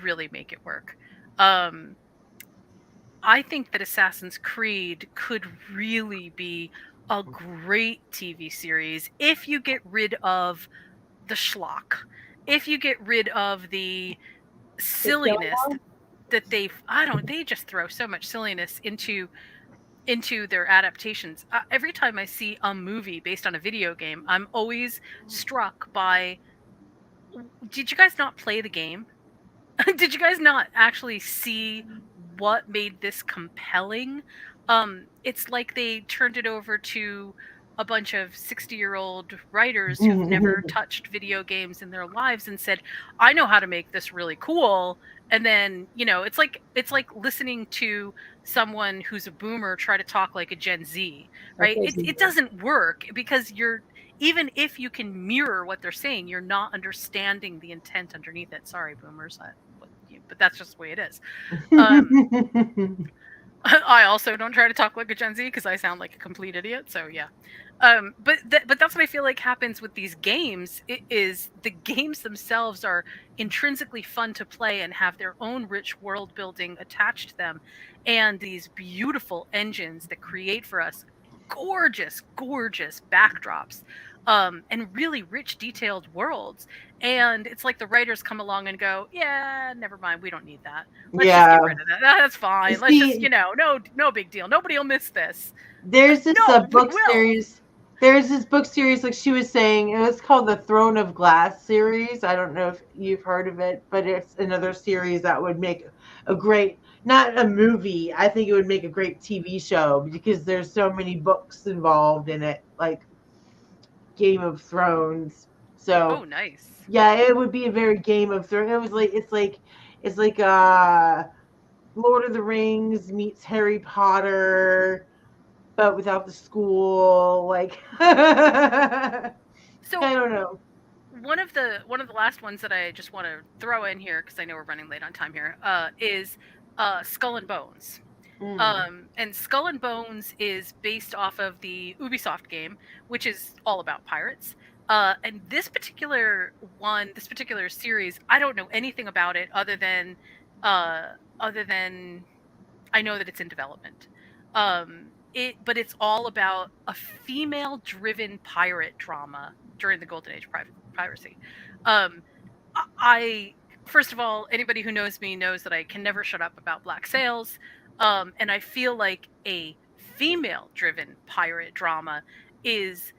S5: really make it work. I think that Assassin's Creed could really be a great TV series if you get rid of the schlock, if you get rid of the silliness that they just throw so much silliness into their adaptations. Every time I see a movie based on a video game, I'm always struck by, did you guys not play the game? Did you guys not actually see what made this compelling? It's like they turned it over to a bunch of 60-year-old writers who've never touched video games in their lives and said, I know how to make this really cool. And then, it's like listening to someone who's a boomer try to talk like a Gen Z, right? It doesn't work because even if you can mirror what they're saying, you're not understanding the intent underneath it. Sorry, boomers, but that's just the way it is. I also don't try to talk like a Gen Z because I sound like a complete idiot. So yeah, but that's what I feel like happens with these games. It is the games themselves are intrinsically fun to play and have their own rich world building attached to them, and these beautiful engines that create for us gorgeous backdrops, and really rich detailed worlds. And it's like the writers come along and go, yeah, never mind, we don't need that. Let's just get rid of that. That's fine. Let's just, no big deal. Nobody will miss this.
S4: There's this book series. There's this book series, like she was saying, it was called the Throne of Glass series. I don't know if you've heard of it, but it's another series that would make a great, not a movie, I think it would make a great TV show because there's so many books involved in it, like Game of Thrones. So,
S5: oh, nice.
S4: Yeah, it would be a very Game of Thrones. It was like it's like Lord of the Rings meets Harry Potter, but without the school. Like,
S5: so
S4: I don't know.
S5: One of the last ones that I just want to throw in here because I know we're running late on time here is Skull and Bones. And Skull and Bones is based off of the Ubisoft game, which is all about pirates. And this particular series, I don't know anything about it other than I know that it's in development. But it's all about a female-driven pirate drama during the Golden Age piracy. I first of all, anybody who knows me knows that I can never shut up about black sails. And I feel like a female-driven pirate drama is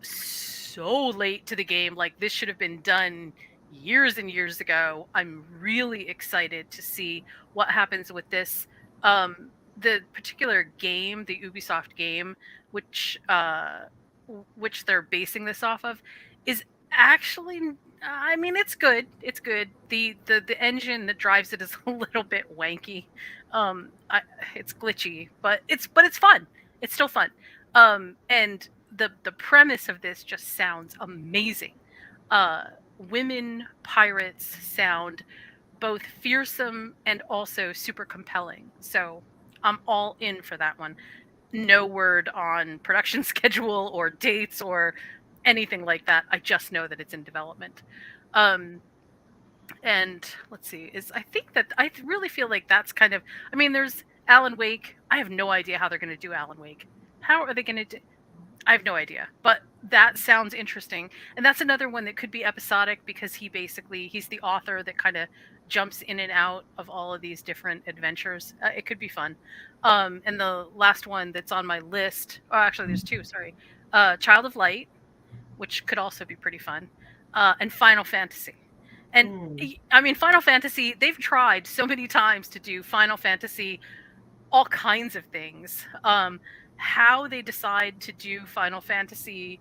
S5: so late to the game. Like, this should have been done years and years ago. I'm really excited to see what happens with this. The particular game, the Ubisoft game, which they're basing this off of, is actually, I mean, it's good. It's good. The engine that drives it is a little bit wanky. It's glitchy, but it's fun. It's still fun. And the premise of this just sounds amazing. Women pirates sound both fearsome and also super compelling. So I'm all in for that one. No word on production schedule or dates or anything like that. I just know that it's in development. And let's see, I really feel like that's kind of, I mean, there's Alan Wake. I have no idea how they're going to do Alan Wake. How are they going to do? I have no idea, but that sounds interesting. And that's another one that could be episodic because he's the author that kind of jumps in and out of all of these different adventures. It could be fun. And the last one that's on my list, actually there's two, sorry. Child of Light, which could also be pretty fun. And Final Fantasy. And I mean, Final Fantasy, they've tried so many times to do Final Fantasy, all kinds of things. How they decide to do Final Fantasy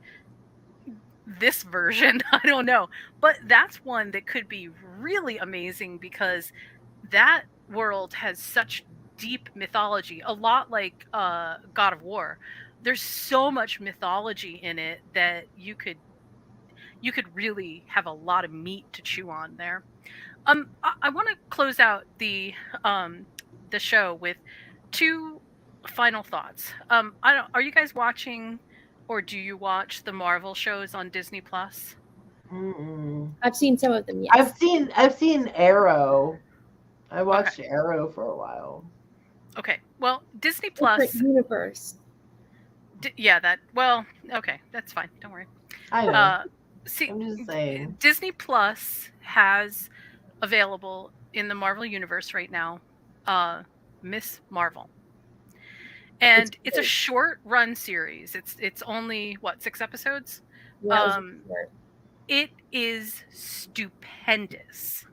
S5: this version, I don't know. But that's one that could be really amazing because that world has such deep mythology, a lot like God of War. There's so much mythology in it that you could really have a lot of meat to chew on there. I want to close out the show with two final thoughts. Are you guys watching, or do you watch the Marvel shows on Disney Plus?
S4: Mm-mm.
S6: I've seen some of them. Yes.
S4: I've seen Arrow. I watched Arrow for a while.
S5: Okay. Well, Disney
S6: Different
S5: Plus.
S6: universe.
S5: Yeah, that. Well, okay, that's fine. Don't worry.
S4: I know.
S5: See,
S4: I'm just saying.
S5: Disney Plus has available in the Marvel universe right now, Miss Marvel, and it's a
S6: great.
S5: short run series. It's only what, 6 episodes.
S6: Yeah, it was short.
S5: It is stupendous.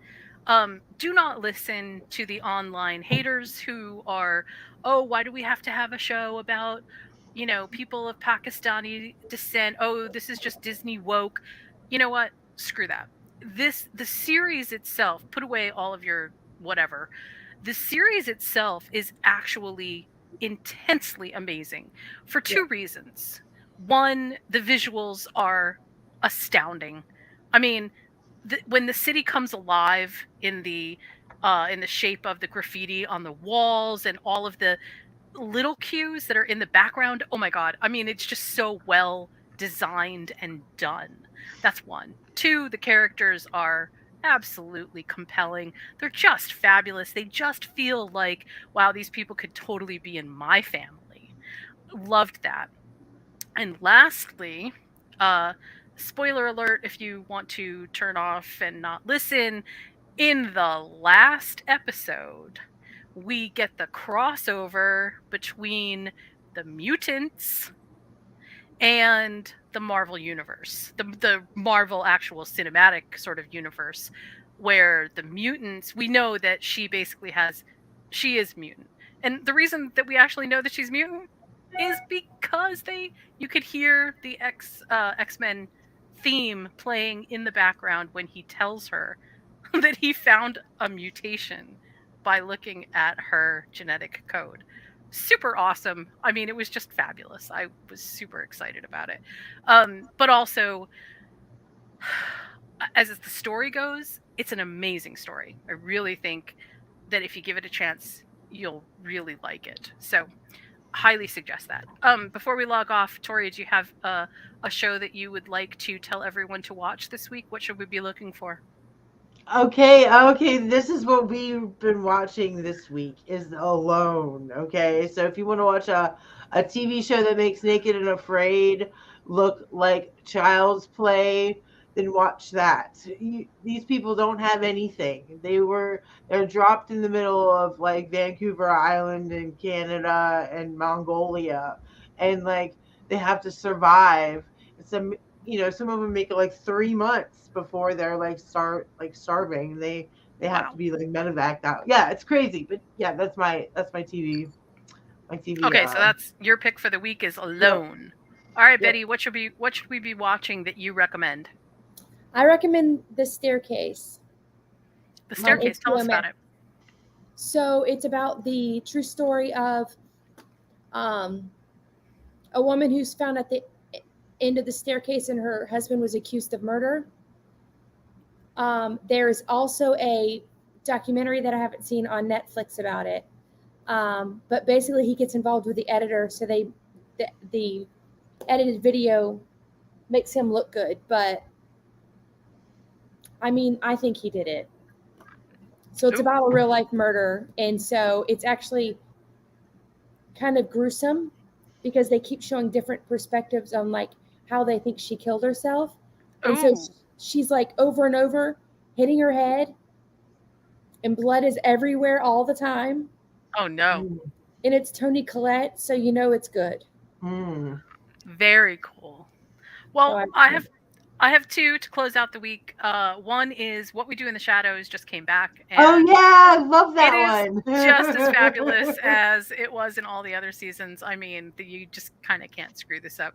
S5: Do not listen to the online haters who are, oh, why do we have to have a show about, people of Pakistani descent? Oh, this is just Disney woke. You know what? Screw that. The series itself, put away all of your whatever. The series itself is actually intensely amazing for two reasons. One, the visuals are astounding. I mean, when the city comes alive in the shape of the graffiti on the walls and all of the little cues that are in the background, oh my god! I mean, it's just so well designed and done. That's one. Two, the characters are absolutely compelling. They're just fabulous. They just feel like, wow, these people could totally be in my family. Loved that. And lastly, spoiler alert if you want to turn off and not listen, in the last episode, we get the crossover between the mutants and the Marvel universe, the Marvel actual cinematic sort of universe, where the mutants, we know that she is mutant. And the reason that we actually know that she's mutant is because you could hear the X-Men theme playing in the background when he tells her that he found a mutation by looking at her genetic code. Super awesome. I mean, it was just fabulous. I was super excited about it. But also, as the story goes, it's an amazing story. I really think that if you give it a chance, you'll really like it. So, highly suggest that. Before we log off, Tori, do you have a show that you would like to tell everyone to watch this week? What should we be looking for?
S4: Okay, this is what we've been watching this week is Alone, okay? So if you want to watch a TV show that makes Naked and Afraid look like Child's Play, then watch that. These people don't have anything. They're dropped in the middle of like Vancouver Island in Canada and Mongolia, and like they have to survive. Some of them make it like 3 months before they're like starving. They have to be like medevaced out. Yeah, it's crazy, but yeah, that's my TV. My TV.
S5: Okay, so that's your pick for the week is Alone. Yep. All right, Betty, what should we be watching that you recommend?
S6: I recommend The Staircase.
S5: The Staircase. Tell us about it.
S6: So it's about the true story of a woman who's found at the end of the staircase and her husband was accused of murder. There's also a documentary that I haven't seen on Netflix about it. But basically he gets involved with the editor, so the edited video makes him look good, but I mean, I think he did it. So it's about a real life murder, and so it's actually kind of gruesome because they keep showing different perspectives on like how they think she killed herself. And so she's like over and over hitting her head and blood is everywhere all the time.
S5: Oh no.
S6: And it's Toni Collette, so you know it's good.
S5: Very cool. Well, so I have two to close out the week. One is What We Do in the Shadows just came back. And
S4: oh yeah, I love that one.
S5: Just as fabulous as it was in all the other seasons. I mean, you just kind of can't screw this up.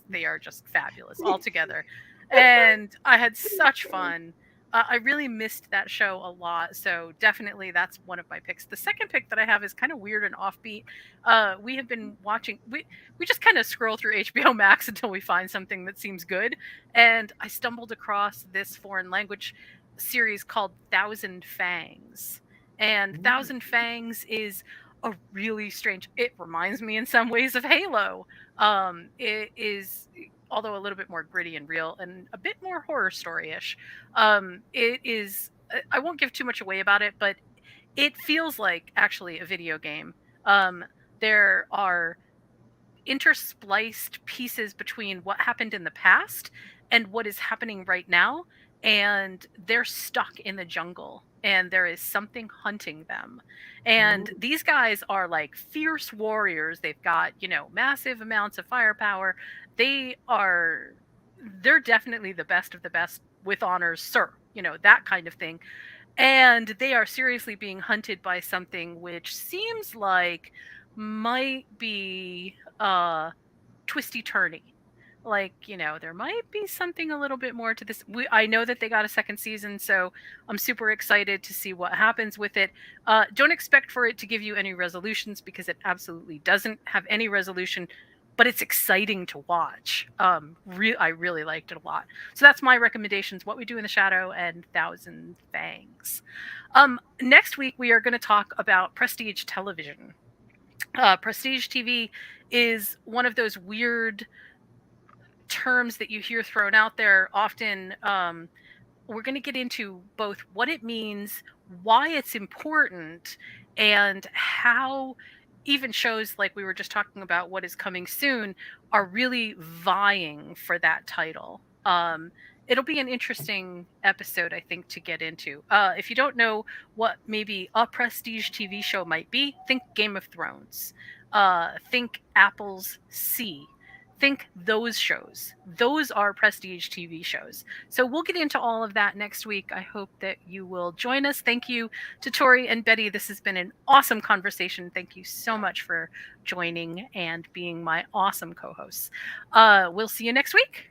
S5: They are just fabulous altogether. And I had such fun. I really missed that show a lot, so definitely that's one of my picks. The second pick that I have is kind of weird and offbeat. We have been watching, we just kind of scroll through HBO Max until we find something that seems good, and I stumbled across this foreign language series called Thousand Fangs. And Thousand Fangs is a really strange, it reminds me in some ways of Halo. It is although a little bit more gritty and real and a bit more horror story-ish. It is, I won't give too much away about it, but it feels like actually a video game. There are interspliced pieces between what happened in the past and what is happening right now, and they're stuck in the jungle and there is something hunting them, and these guys are like fierce warriors. They've got, you know, massive amounts of firepower. They're definitely the best of the best, with honors, sir, you know, that kind of thing. And they are seriously being hunted by something which seems like might be twisty turny. Like, you know, there might be something a little bit more to this. I know that they got a second season, so I'm super excited to see what happens with it. Don't expect for it to give you any resolutions, because it absolutely doesn't have any resolution, but it's exciting to watch. I really liked it a lot. So that's my recommendations: What We Do in the Shadow and Thousand Fangs. Next week, we are going to talk about prestige television. Prestige TV is one of those weird terms that you hear thrown out there often. We're going to get into both what it means, why it's important, and how even shows like we were just talking about, What Is Coming Soon, are really vying for that title. It'll be an interesting episode, I think, to get into. If you don't know what maybe a prestige TV show might be, think Game of Thrones. Think Apple's C. Think those shows. Those are prestige TV shows. So we'll get into all of that next week. I hope that you will join us. Thank you to Tori and Betty. This has been an awesome conversation. Thank you so much for joining and being my awesome co-hosts. We'll see you next week.